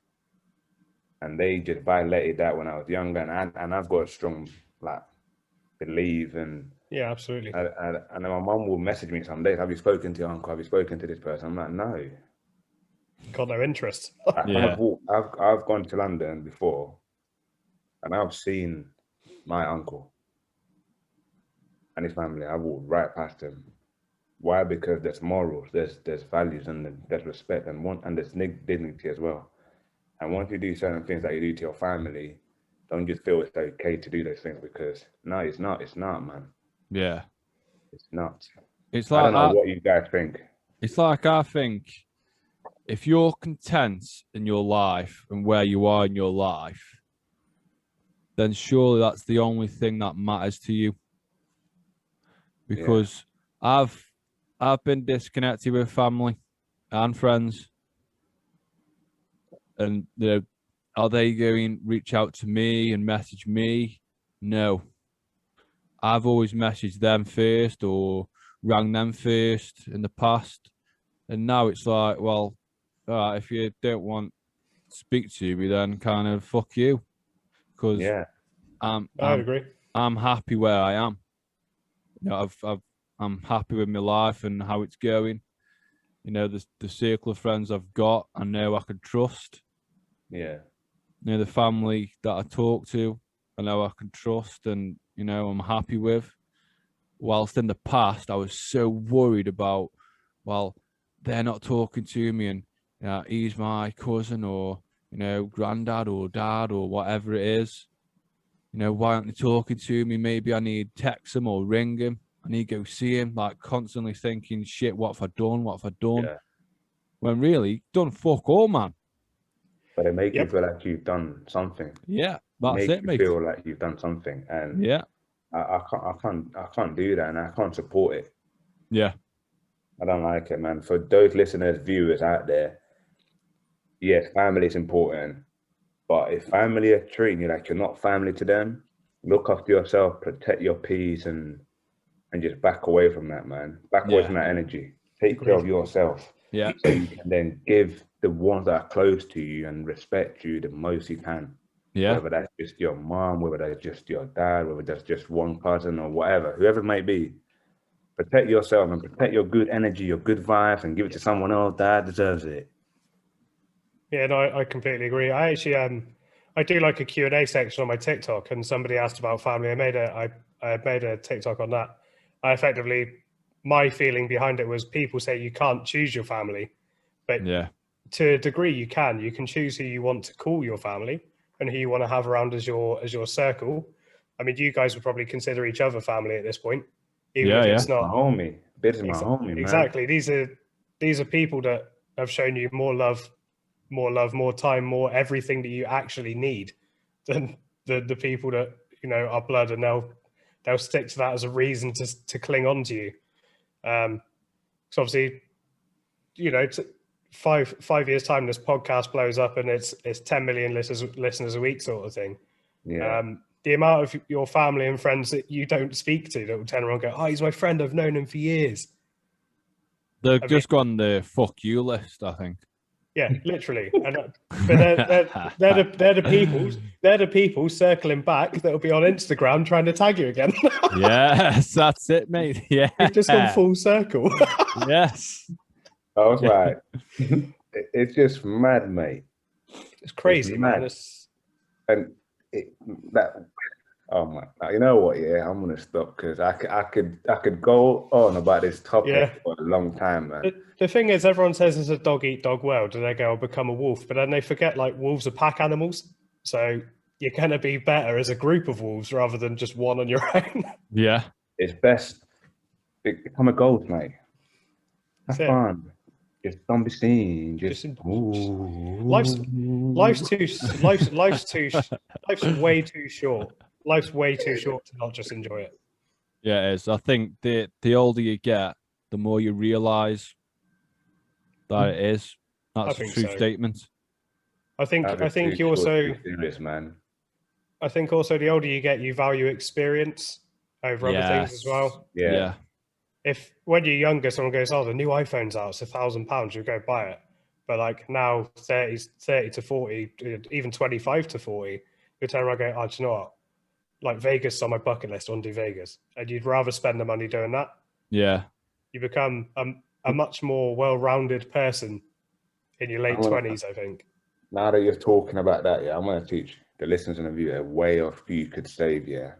And they just violated that when I was younger. And I've got a strong belief and yeah, absolutely. And then my mum will message me some days. Have you spoken to your uncle? Have you spoken to this person? I'm like, no. Got no interest. Yeah. I've gone to London before, and I've seen my uncle and his family. I walked right past him. Why? Because there's morals, there's values, and there's respect, and there's dignity as well. And once you do certain things that you do to your family, don't just feel it's okay to do those things, because no, it's not. It's not, man. Yeah. It's not. It's I like don't know what you guys think. It's like I think if you're content in your life and where you are in your life, then surely that's the only thing that matters to you. Because I've been disconnected with family and friends, and are they going to reach out to me and message me? No. I've always messaged them first or rang them first in the past. And now it's like, well, if you don't want to speak to me, then kind of fuck you. Because I agree. I'm happy where I am. You know, I'm happy with my life and how it's going. You know, the circle of friends I've got, I know I can trust. Yeah. You know, the family that I talk to, I know I can trust, and you know, I'm happy with. Whilst in the past, I was so worried about, well, they're not talking to me, and he's my cousin, or you know, granddad or dad or whatever it is. You know, why aren't they talking to me? Maybe I need text him or ring him. I need to go see him. Like constantly thinking, shit, what have I done? What have I done? Yeah. When really, done fuck all, man. But they make you Yep. feel like you've done something. Yeah, that's Make it, you mate. feel like you've done something, and Yeah, I can't do that, and I can't support it. yeah, I don't like it, man. For those listeners, viewers out there, yes, family is important, but if family are treating you like you're not family to them, look after yourself, protect your peace, and just back away from that, man. Back away yeah, from that energy. Take care of yourself, yeah, so you can then give the ones that are close to you and respect you the most you can. yeah, Whether that's just your mom, whether that's just your dad, whether that's just one cousin or whatever, whoever it might be. Protect yourself and protect your good energy, your good vibes, and give it to someone else that deserves it. Yeah, no, I completely agree. I actually I do like a Q&A section on my TikTok, and somebody asked about family. I made a TikTok on that. I effectively, my feeling behind it was people say you can't choose your family, but yeah, to a degree you can. You can choose who you want to call your family and who you want to have around as your circle. I mean, you guys would probably consider each other family at this point, even yeah, if yeah, it's not. My homie, Bidds and my homie, man. Exactly. These are people that have shown you more love, more time, more everything that you actually need than the people that, you know, are blood, and they'll stick to that as a reason to cling on to you. So obviously, you know, 5 years time, this podcast blows up and it's 10 million listeners a week sort of thing. Yeah. The amount of your family and friends that you don't speak to that will turn around and go, oh, he's my friend, I've known him for years. they've I mean, just gone the fuck you list, I think. yeah, literally. And but they're the people circling back that'll be on Instagram trying to tag you again. Yes, that's it, mate. Yeah, You've just gone full circle. yes, I was like, it's just mad, mate. It's crazy, man. Mad. And oh my, you know what? Yeah, I'm gonna stop because I could go on about this topic for a long time, man. The thing is, everyone says it's a dog eat dog world, and they go, I'll become a wolf, but then they forget like wolves are pack animals, so you're gonna be better as a group of wolves rather than just one on your own. yeah, It's best become a ghost, mate. Have fun. Just don't be seen. Just life's way too short. Life's way too short to not just enjoy it. yeah, it is. I think the older you get, the more you realise that it is. That's a true statement. I think you also serious, man. I think also the older you get, you value experience over other things as well. Yeah. If when you're younger, someone goes, "Oh, the new iPhone's out, it's £1,000," you go buy it. But like now, 30 to 40, even 25 to 40, you turn around and go, "Oh, do you know what? Like Vegas is on my bucket list. I want to do Vegas," and you'd rather spend the money doing that. Yeah. You become a much more well-rounded person in your late 20s, I think. Now that you're talking about that, yeah, I'm going to teach the listeners and the viewer a way of you could save, yeah.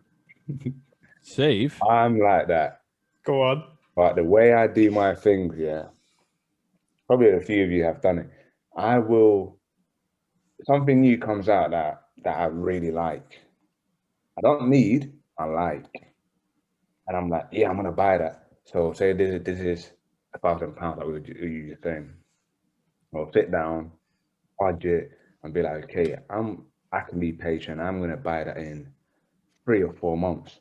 Save? I'm like that. Go on. But the way I do my things, yeah, probably a few of you have done it. I will, something new comes out that I really like. I don't need, I like. And I'm like, yeah, I'm going to buy that. So say this is £1,000, like you were saying. I'll sit down, budget, and be like, okay, I can be patient. I'm going to buy that in 3 or 4 months,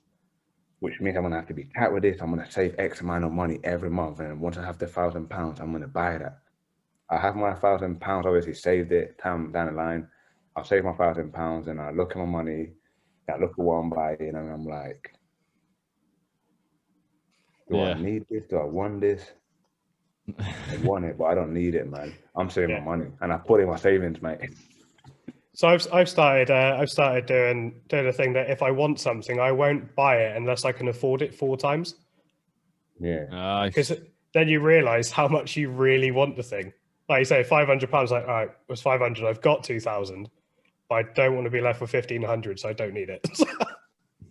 which means I'm going to have to be tight with this. I'm going to save X amount of money every month. And once I have the £1,000, I'm going to buy that. I have my £1,000, obviously saved it down the line. I'll save my £1,000 and I look at my money. I look at what I'm buying and I'm like, do I need this? Do I want this? I want it, but I don't need it, man. I'm saving my money and I put it in my savings, mate. So I've started doing a thing that if I want something, I won't buy it unless I can afford it 4 times. Yeah. Nice. Because then you realise how much you really want the thing. Like you say, £500. Like, all right, it was 500. I've got 2,000, but I don't want to be left with 1,500, so I don't need it.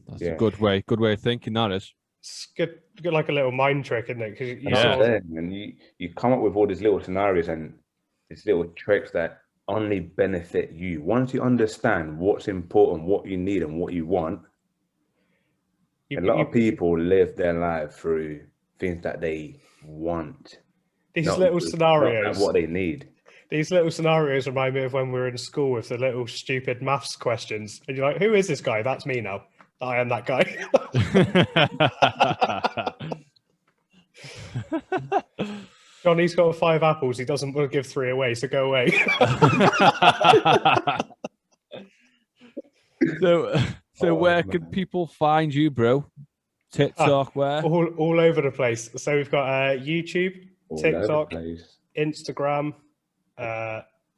That's a good way of thinking. That is. It's good, like a little mind trick, isn't it? Because and you come up with all these little scenarios and these little tricks that only benefit you. Once you understand what's important, what you need, and what you want, a lot of people live their life through things that they want. These little scenarios, not what they need. These little scenarios remind me of when we were in school with the little stupid maths questions, and you're like, "Who is this guy? That's me now. I am that guy." Johnny's got 5 apples. He doesn't want to give 3 away, so go away. So where can people find you, bro? TikTok, where? All over the place. So we've got YouTube, TikTok, Instagram,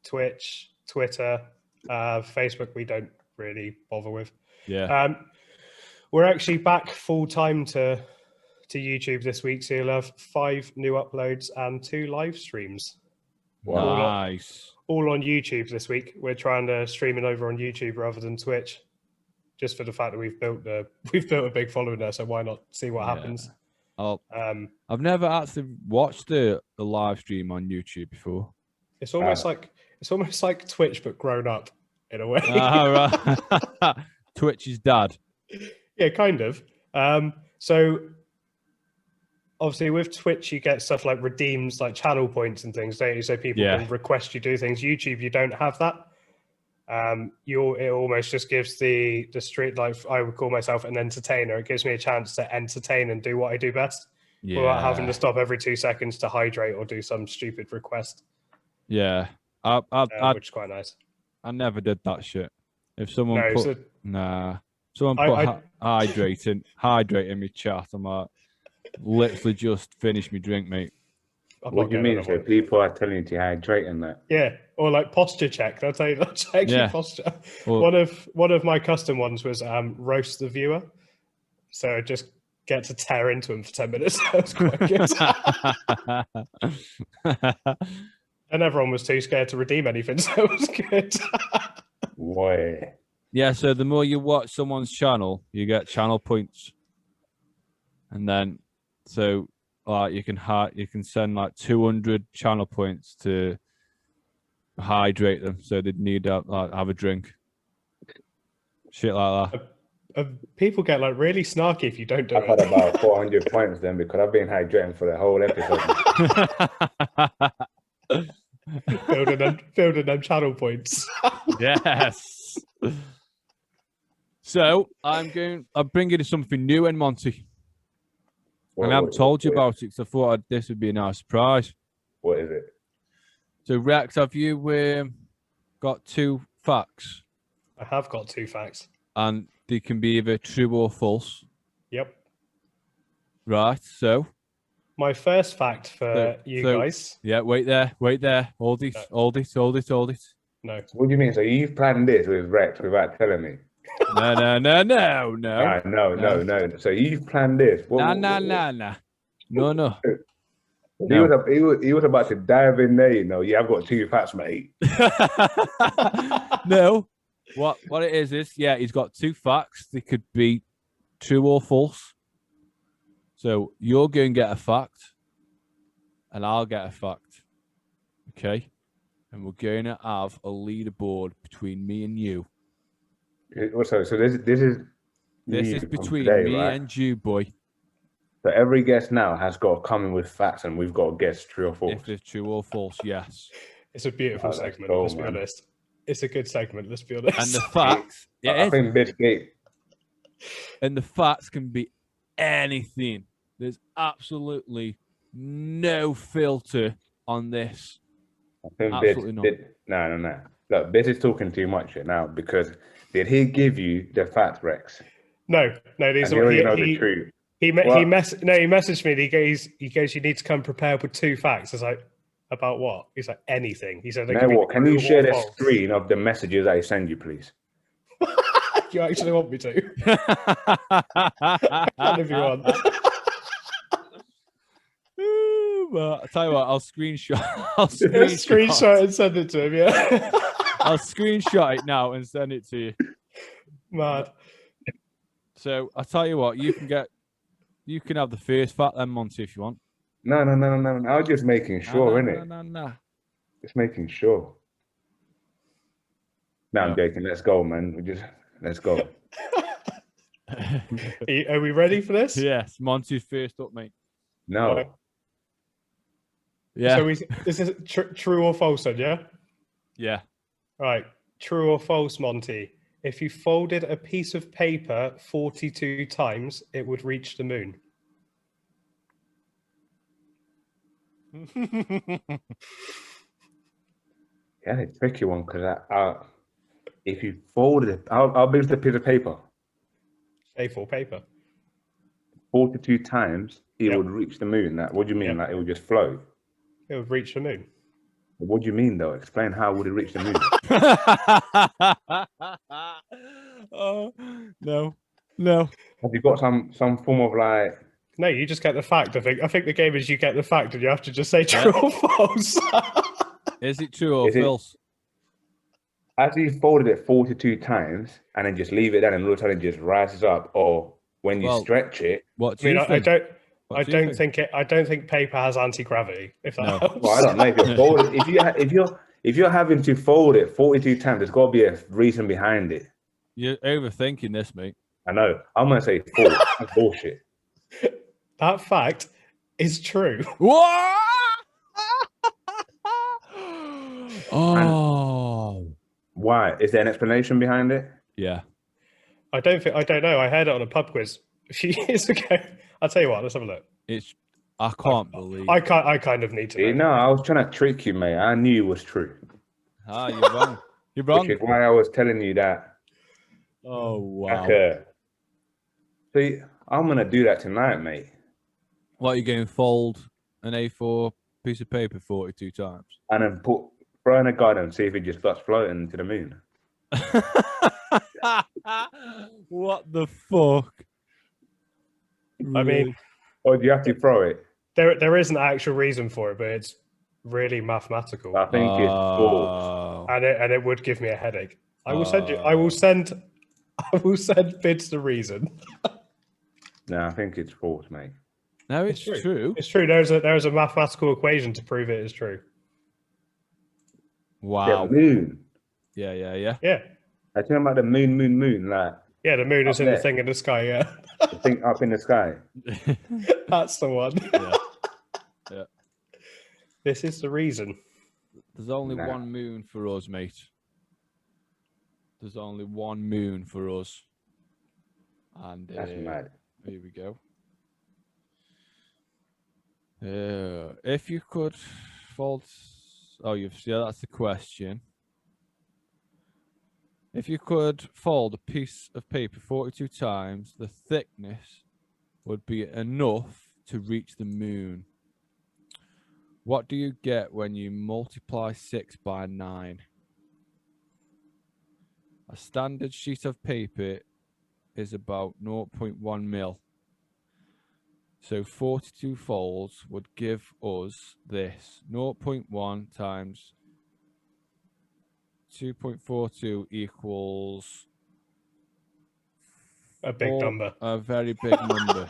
Twitch, Twitter, Facebook. We don't really bother with. Yeah. We're actually back full time to YouTube this week, so you'll have 5 new uploads and 2 live streams. Wow. Nice. All on YouTube this week. We're trying to stream it over on YouTube rather than Twitch, just for the fact that we've built a big following there. So why not see what happens? I've never actually watched the live stream on YouTube before. It's almost like Twitch, but grown up in a way. Right. Twitch's dad. Yeah, kind of. So obviously with Twitch, you get stuff like redeems, like channel points and things, don't you? So people can request you do things. YouTube, you don't have that. It almost just gives the street, like I would call myself an entertainer. It gives me a chance to entertain and do what I do best without having to stop every 2 seconds to hydrate or do some stupid request. Yeah, which is quite nice. I never did that shit. If someone someone put hydrate in my chat, I'm like, literally just finish me drink, mate. What do you mean? So people are telling you to hydrate and that? Yeah, or like posture check. They'll tell you that check your posture. Well, one of my custom ones was roast the viewer. So just get to tear into him for 10 minutes. That was quite good. And everyone was too scared to redeem anything, so it was good. Why? Yeah, so the more you watch someone's channel, you get channel points. And then you can send like 200 channel points to hydrate them, so they'd need to have a drink. Shit like that. People get like really snarky if you don't do it. I've had about 400 points then because I've been hydrating for the whole episode. building them channel points. Yes. So I'm bringing you something new in Monty. And I haven't told you about it because I thought this would be a nice surprise. What is it? So, Rex, have you got 2 facts? I have got 2 facts. And they can be either true or false. Yep. Right, so. My first fact for you guys. Yeah, wait there. Hold it. No. What do you mean? So you've planned this with Rex without telling me? No. No. So you've planned this. No. He was about to dive in there, you know. Yeah, I've got 2 facts, mate. No. What it is, he's got 2 facts. They could be true or false. So you're going to get a fact, and I'll get a fact. Okay? And we're going to have a leaderboard between me and you. So this is between today, me right? and you, boy. So every guest now has got to come in with facts, and we've got to guess true or false. If it's true or false, yes. It's a beautiful segment. Let's be honest. It's a good segment. Let's be honest. And the facts, I think Biscuit. And the facts can be anything. There's absolutely no filter on this. I think absolutely not. No. Look, Bidds is talking too much here now because did he give you the facts, Rex? No. These are the truth. He messaged me. He goes, you need to come prepared with 2 facts. I was like, about what? He's like, anything. He said, can you share the screen of the messages I send you, please? You actually want me to? I can if you want. Well, I'll tell you what, I'll screenshot. Screenshot and send it to him. Yeah. I'll screenshot it now and send it to you. Mad. So I'll tell you what, you can have the first fact then, Monty, if you want. No. I was just making sure, innit? No. Just making sure. No, I'm No. joking. Let's go, man. Let's go. Are we ready for this? Yes, Monty's first up, mate. No. Right. Yeah. So this is true or false, then, yeah? Yeah. Right. True or false, Monty? If you folded a piece of paper 42 times, it would reach the moon. Yeah, it's a tricky one because if you folded it, how big is the piece of paper? A4 paper. 42 times, it Yep. would reach the moon. What do you mean? Yep. Like it would just float? It would reach the moon. What do you mean, though? Explain how would it reach the moon? Oh, no. Have you got some form of like? No, you just get the fact. I think the game is you get the fact and you have to just say true or false. Is it true or Is it- false? As you folded it 42 times and then just leave it there and all of a sudden it just rises up, or when you Well, stretch it. What I do mean, you I think? don't. What I do you don't think it. I don't think paper has anti-gravity. If that No. helps. Well, I don't know if you're folded. If you're having to fold it 42 times, there's got to be a reason behind it. You're overthinking this, mate. I know. I'm gonna say false. That's bullshit. That fact is true. What? Oh. Why? Is there an explanation behind it? Yeah. I don't know. I heard it on a pub quiz a few years ago. I'll tell you what. Let's have a look. I can't believe. I kind of need to know. No, I was trying to trick you, mate. I knew it was true. You're wrong. You're wrong. Which is why I was telling you that. Oh wow. See, I'm gonna do that tonight, mate. What, you going to fold an A4 piece of paper 42 times? And then throw in a garden and see if it just starts floating to the moon. What the fuck? I mean, Or do you have to throw it? there is an actual reason for it, but it's really mathematical, I think it's false. Oh. and it would give me a headache. I will send you. I will send Bidds the reason. No, I think it's false, mate. No, it's true. It's true. There's a mathematical equation to prove it is true. Wow. The moon. Yeah. Yeah. I tell about the moon, like Yeah, the moon is Up in the there. thing in the sky. Yeah, the thing up in the sky. that's the one. Yeah. This is the reason. There's only Nah. one moon for us, mate. There's only one moon for us. And That's mad. here we go. If you could fold... Oh, that's the question. If you could fold a piece of paper 42 times, the thickness would be enough to reach the moon. What do you get when you multiply 6 by 9? A standard sheet of paper is about 0.1 mil. So 42 folds would give us this. 0.1 times 2.42 equals A big number. a very big number.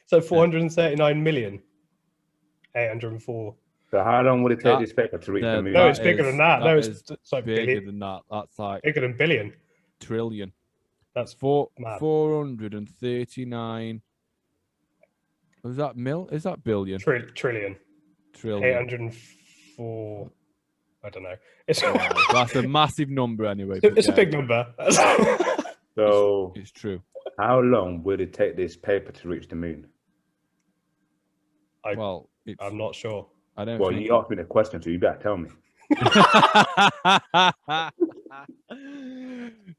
So 439,804. So how long would it take this paper to reach the moon? No, it's bigger than that. No, it's like bigger billion. than that. That's like Bigger than billion. trillion. That's mad. 439. Was that mil? Is that billion? Trillion. Trillion. 804. I don't know. It's That's a massive number anyway. it's a big number. So It's true. how long would it take this paper to reach the moon? Well, I'm not sure. I don't. Well, think you asked me the question, so you better tell me.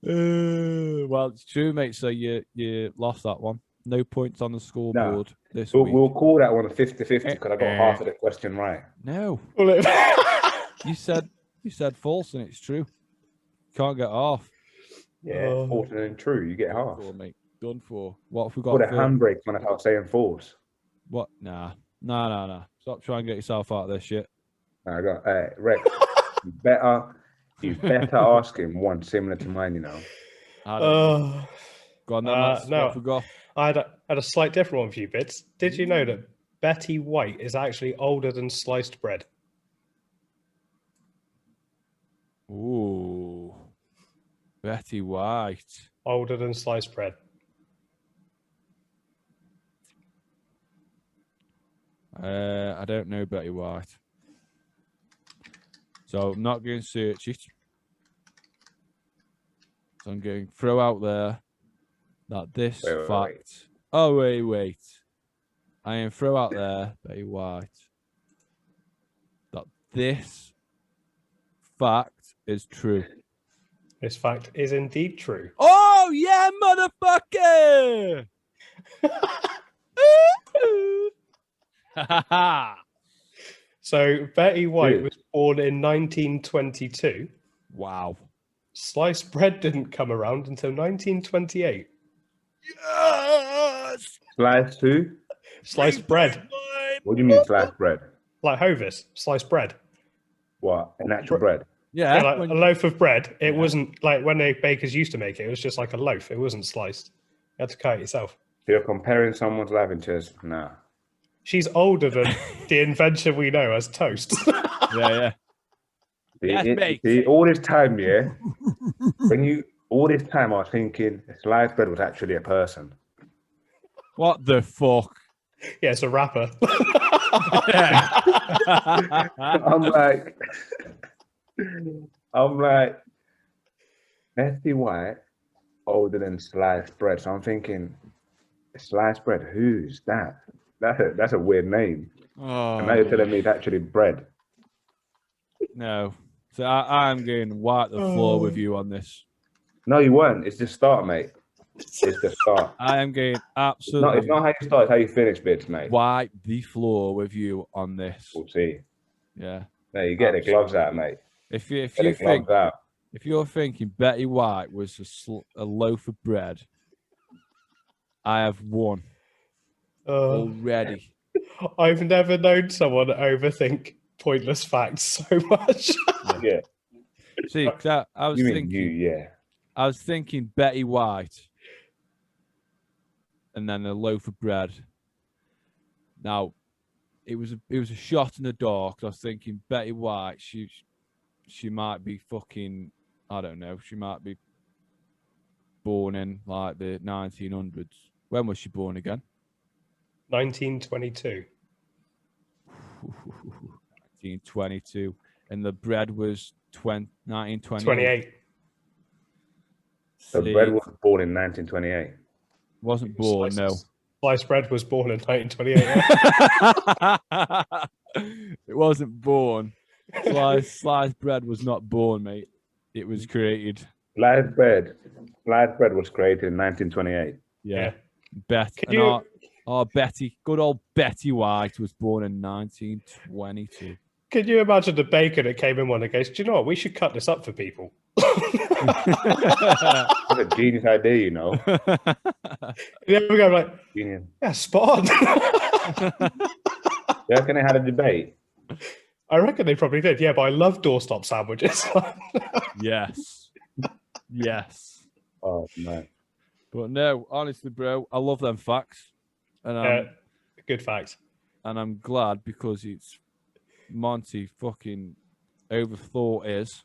Well, it's true, mate. So you lost that one. No points on the scoreboard this week. We'll call that one a 50-50 because I got half of the question right. No, Well, you said false, and it's true. Can't get off. Yeah, false and true. You get half. Done for, mate. Done for. What have we got? Put a for- handbrake when I was saying false. What? Nah. No. Stop trying to get yourself out of this shit. I got Rex. You better ask him one similar to mine. You know. I don't know. Go on, then, no, off we go. I had a slight different one for you, Bits. Did you know that Betty White is actually older than sliced bread? Ooh, Betty White. Older than sliced bread. I don't know Betty White. So I'm not going to search it. So I'm going to throw out there that this fact. Wait. Oh, wait. I am throw out there, Betty White, that this fact is true. This fact is indeed true. Oh, yeah, motherfucker! So Betty White was born in 1922. Wow. Sliced bread didn't come around until 1928. Yes! Sliced who? Sliced bread. What do you mean sliced bread? Like Hovis, sliced bread. What? An actual bread? Yeah, Yeah, like a loaf of bread. It wasn't like when the bakers used to make it, it was just like a loaf. It wasn't sliced. You had to cut it yourself. So you're comparing someone's life and just, nah. She's older than the invention we know as toast. yeah. See, all this time, yeah, all this time I was thinking sliced bread was actually a person. What the fuck? Yeah, it's a rapper. I'm like, Betty White older than sliced bread. So I'm thinking, sliced bread, who's that? That's a weird name. Oh, and now you're telling me it's actually bread. No. So I'm going to wipe the floor with you on this. No, you weren't. It's the start, mate. It's the start. I am going No, absolutely it's not how you start, it's how you finish, Bidds, mate. wipe the floor with you on this. We'll see. Yeah. No, you get the gloves out, mate. If you Get the think gloves out. if you're thinking Betty White was a loaf of bread, I have won already. I've never known someone overthink pointless facts so much. Yeah. See, 'cause I was You mean thinking, you, yeah. I was thinking Betty White, and then a loaf of bread. Now, it was a shot in the dark. I was thinking Betty White. She might be fucking, I don't know. She might be born in like the 1900s. When was she born again? 1922. 1922, and the bread was 1928. 28. The bread was born in 1928. Wasn't born, no. Sliced bread was born in 1928. It wasn't born. Sliced bread was not born, mate. It was created. Sliced bread was created in 1928. Yeah. Betty, good old Betty White was born in 1922. Can you imagine the baker that came in one and goes, do you know what? We should cut this up for people. That's a genius idea, you know. Yeah, we go like, Genius. yeah, spot on. You reckon they had a debate? I reckon they probably did. Yeah, but I love doorstop sandwiches. Yes. Oh, man. But no, honestly, bro, I love them facts. And Good fact. And I'm glad because it's Monty fucking overthought is.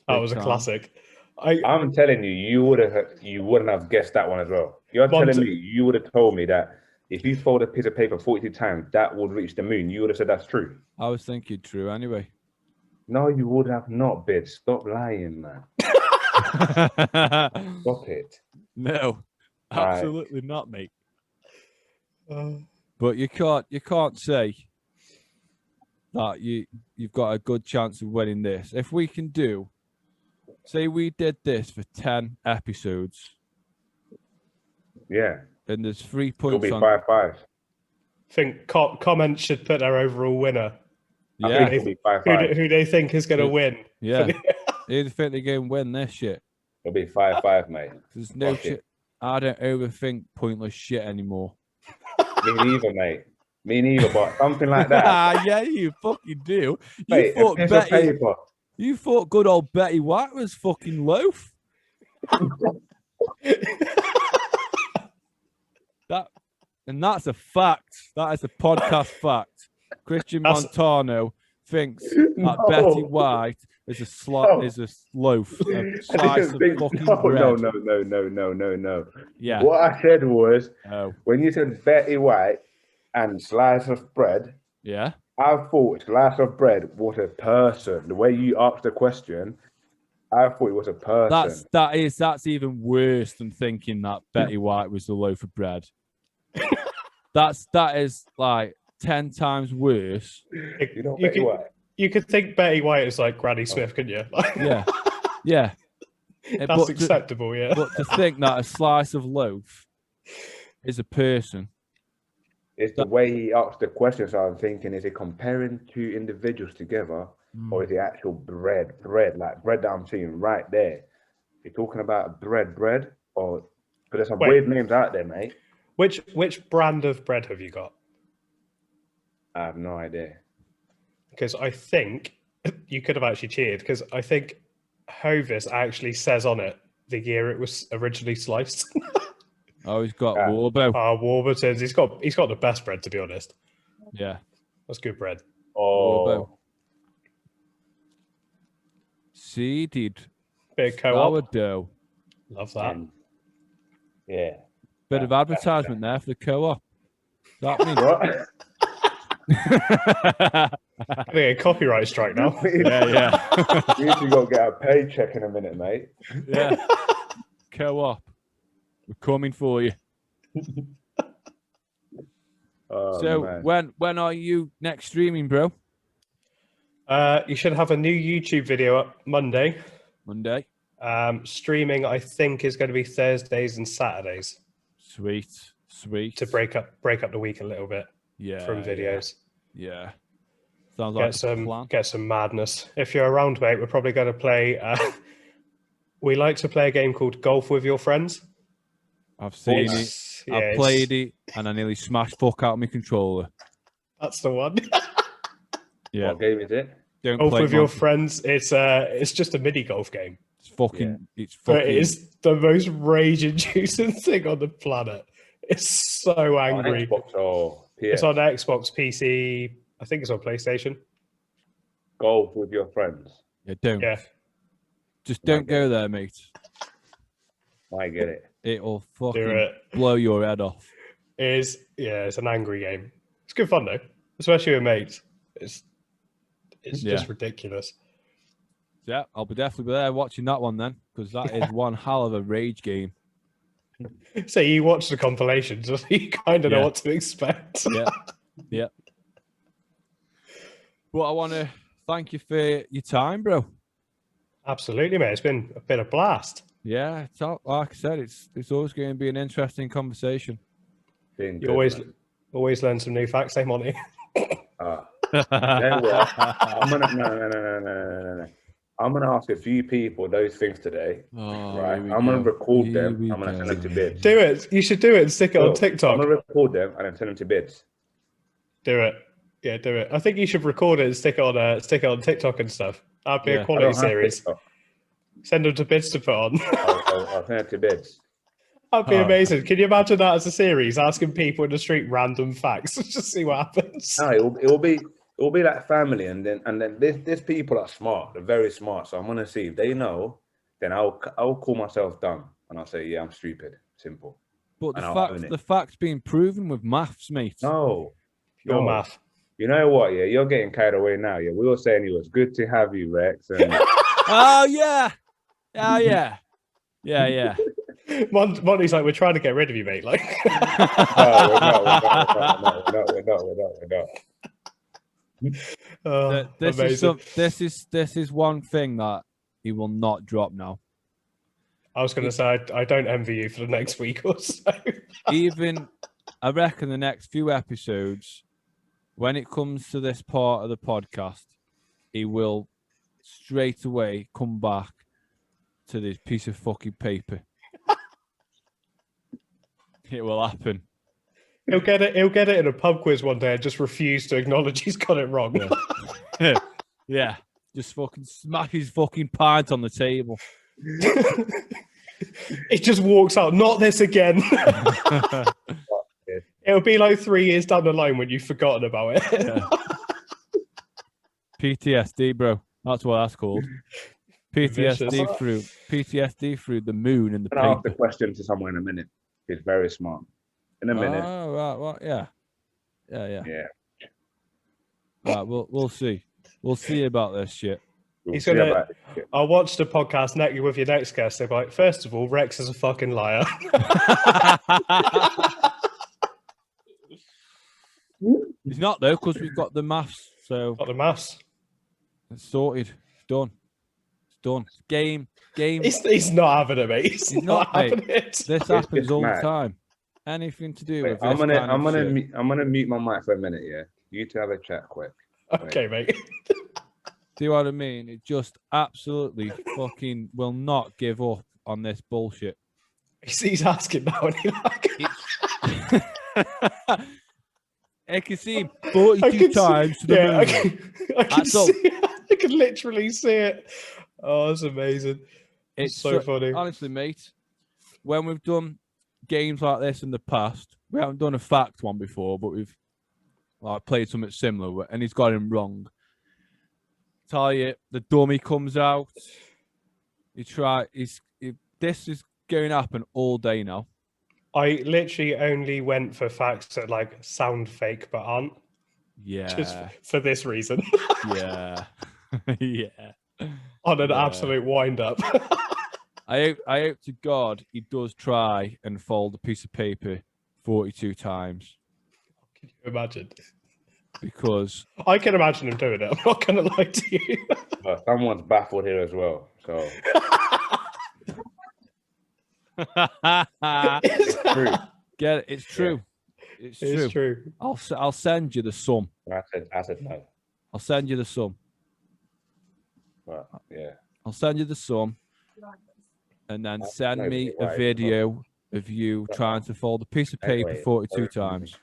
That was a classic. I'm telling you, you wouldn't have guessed that one as well. You're telling me you would have told me that if you fold a piece of paper 42 times, that would reach the moon. You would have said that's true. I was thinking true anyway. No, you would have not, Bidds. Stop lying, man. Stop it. No, absolutely not, mate. But you can't say that you've got a good chance of winning this. If we can do, say we did this for 10 episodes. Yeah. And there's 3 points It'll be on 5-5. I think comments should put their overall winner. Yeah. I think it'll be 5-5. Who they think is going to win. Yeah. Who do you think they're going to win this shit? It'll be 5-5, mate. There's no shit. I don't overthink pointless shit anymore. Me neither, mate. Me neither, but something like that. Yeah, you fucking do. Mate, a piece of paper. You thought good old Betty White was fucking loaf. That's a fact. That is a podcast fact. Christian Montano thinks that Betty White is a loaf, a slice of fucking bread. No. Yeah. What I said was, when you said Betty White and slice of bread, yeah, I thought slice of bread was a person. The way you asked the question, I thought it was a person. That's even worse than thinking that Betty White was the loaf of bread. that is like 10 times worse. You could think Betty White is like Granny Smith, couldn't you? Yeah. That's acceptable, yeah. But to think that a slice of loaf is a person. It's the way he asked the question, so I'm thinking, is he comparing two individuals together, or is it actual bread, like bread that I'm seeing right there? You're talking about bread, or because there's some weird names out there, mate. Which brand of bread have you got? I have no idea. Because I think you could have actually cheated, because I think Hovis actually says on it the year it was originally sliced. Oh, he's got Warburton. Warburton's. He's got the best bread, to be honest. Yeah. That's good bread. Oh. Seeded. Bit of co-op. Sourdough. Love that. Yeah. Bit of advertisement there for the co-op. That means What? I think a copyright strike now. Yeah. You actually got to get a paycheck in a minute, mate. Yeah. Co-op. We're coming for you. So man. When are you next streaming, bro? You should have a new YouTube video up Monday. Streaming, I think, is going to be Thursdays and Saturdays. Sweet. To break up the week a little bit. Yeah. From videos. Yeah. Sounds like a plan. Get some madness. If you're around, mate, we're probably going to play. We like to play a game called Golf with Your Friends. I've seen it. I've played it, and I nearly smashed fuck out of my controller. That's the one. Yeah. What game is it? Golf with Your Friends. It's just a mini golf game. It's fucking. But it is the most rage-inducing thing on the planet. It's so angry. On Xbox or PS? It's on Xbox, PC. I think it's on PlayStation. Golf with Your Friends. Yeah. Just don't go there, mate. I get it. It'll fucking blow your head off. It's an angry game. It's good fun though, especially with mates. It's just ridiculous. Yeah, I'll definitely be there watching that one then, because that is one hell of a rage game. So you watch the compilations, so you kind of know what to expect. Yeah. But I want to thank you for your time, bro. Absolutely, mate. It's been a blast. Yeah, it's like I said, it's always going to be an interesting conversation. You always learn some new facts, eh, Monty? No. I'm gonna ask a few people those things today. Right? I'm gonna record them. I'm gonna send them to Bidds. Do it. You should do it and stick it on TikTok. I'm gonna record them and then send them to Bidds. Do it. Yeah, do it. I think you should record it and stick it on TikTok and stuff. That'd be a quality series. Send them to Bidds to put on. I'll send it to Bidds. That'd be amazing. Can you imagine that as a series? Asking people in the street random facts, just see what happens. No, it will be like family, and then there's people that are smart. They're very smart. So I'm gonna see if they know. Then I'll call myself dumb and I'll say, yeah, I'm stupid. Simple. But the fact's being proven with maths, mate. No, your math. You know what? Yeah, you're getting carried away now. Yeah, we were saying it was good to have you, Rex. And... Oh yeah. Monty's like, we're trying to get rid of you, mate. Like, no, this is one thing that he will not drop now. I was going to say, I don't envy you for the next week or so. Even, I reckon the next few episodes, when it comes to this part of the podcast, he will straight away come back to this piece of fucking paper. It will happen. He'll get it in a pub quiz one day and just refuse to acknowledge he's got it wrong. Yeah. Yeah. Just fucking smash his fucking pint on the table. He just walks out, not this again. It'll be like 3 years down the line when you've forgotten about it. Yeah. PTSD, bro. That's what that's called. PTSD through the moon and the I'll ask the paper. question to someone in a minute. He's very smart. In a minute. Oh, right, well, yeah. Yeah. Right, we'll see. We'll see about this shit. We'll He's see gonna. about it. I'll watch the podcast next with your next guest. They're like, first of all, Rex is a fucking liar. He's not though, because we've got the maths. So Got the maths. it's sorted. It's done. It's done. Game. He's not having it, mate. He's not having it. This happens all the mad. time. Anything to do Wait, with I'm this gonna mute my mic for a minute. Yeah, you two have a chat quick. Okay, mate. Do you know what I mean? It just absolutely fucking will not give up on this bullshit. He's asking now, and he's like, I can see him 42 times to the moon. I can see it. I can literally see it. Oh, that's amazing. It's so funny. Honestly, mate, when we've done games like this in the past, we haven't done a fact one before, but we've played something similar, and he's got him wrong. Tell you, the dummy comes out. This is going to happen all day now. I literally only went for facts that like sound fake but aren't. Yeah. Just for this reason. Yeah. Yeah. On an absolute wind up. I hope to God he does try and fold a piece of paper 42 times. Can you imagine? Because I can imagine him doing it. I'm not going to lie to you. Someone's baffled here as well. So It's true. get it. It's true. Yeah. It's true. I'll send you the sum. I said no. I'll send you the sum. But yeah. I'll send you the sum, and then send no, me why? a video of you trying to fold a piece of paper Anyway, 42 times.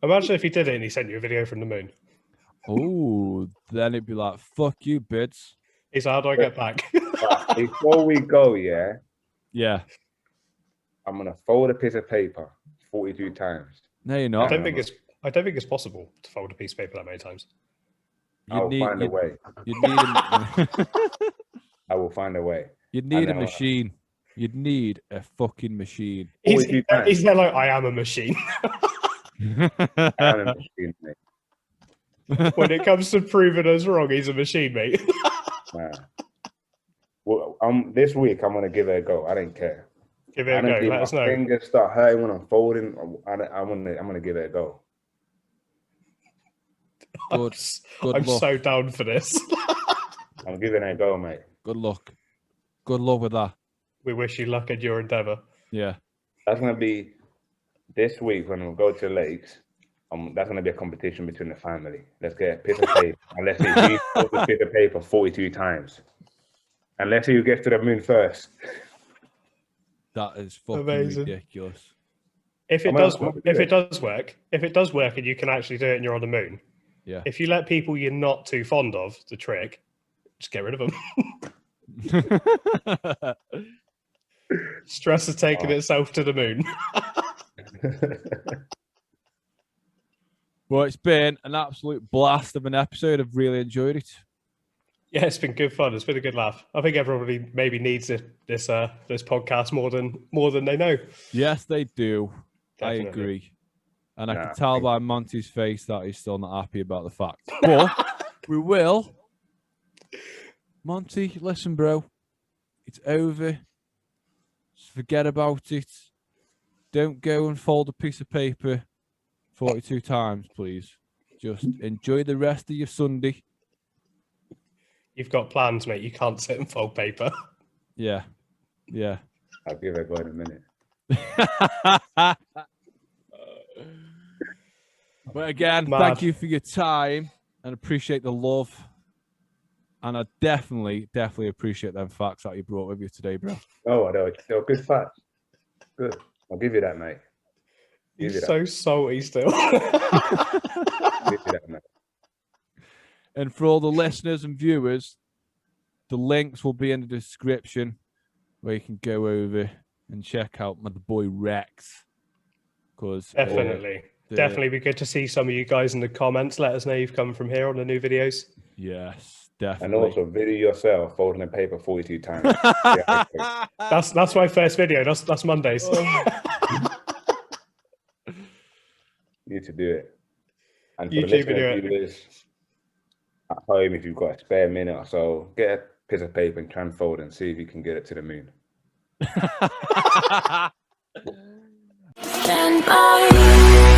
Imagine if he did it and he sent you a video from the moon. Oh, then it'd be like, fuck you, Bidds. He's how do I get back? But before we go, yeah, Yeah. I'm gonna fold a piece of paper 42 times. No, you're I not. don't think it's possible to fold a piece of paper that many times. I'll find a way. You'd need I will find a way. You'd need a know. machine. You'd need a fucking machine. He's 42 times. there like, I am a machine. I am a machine, mate. When it comes to proving us wrong, he's a machine, mate. Nah. Well, this week I'm gonna give it a go. I don't care. Give it a go. Let us know. Fingers start hurting when I'm folding. I'm gonna give it a go. Good I'm luck. so down for this. I'm giving it a go, mate. Good luck. Good luck with that. We wish you luck in your endeavour. Yeah. That's gonna be this week when we go to the lakes. That's gonna be a competition between the family. Let's get a piece of paper and let's see who folds the piece of paper 42 times. And let's see who gets to the moon first. That is fucking Amazing. ridiculous. If it does work and you can actually do it and you're on the moon, Yeah. if you let people you're not too fond of the trick, just get rid of them. Stress is taking itself to the moon. Well, it's been an absolute blast of an episode. I've really enjoyed it. Yeah, it's been good fun. It's been a good laugh. I think everybody maybe needs this podcast more than they know. Yes, they do. Definitely. I agree. And I Nah, can tell by Monty's face that he's still not happy about the fact. But we will. Monty, listen, bro. It's over. Just forget about it. Don't go and fold a piece of paper 42 times, please. Just enjoy the rest of your Sunday. You've got plans, mate. You can't sit and fold paper. Yeah. Yeah. I'll give it a go in a minute. But again, Mad. thank you for your time and appreciate the love. And I definitely appreciate them facts that you brought with you today, bro. Oh, they were good facts. Good. I'll give you that, mate. He's so salty still. And for all the listeners and viewers, the links will be in the description where you can go over and check out the boy Rex. Because definitely be good to see some of you guys in the comments. Let us know you've come from here on the new videos. Yes, definitely. And also video yourself folding a paper 42 times. That's my first video. That's Mondays. You need to do it. And for YouTube the viewers at home, if you've got a spare minute or so, get a piece of paper and try and fold and see if you can get it to the moon. Stand by.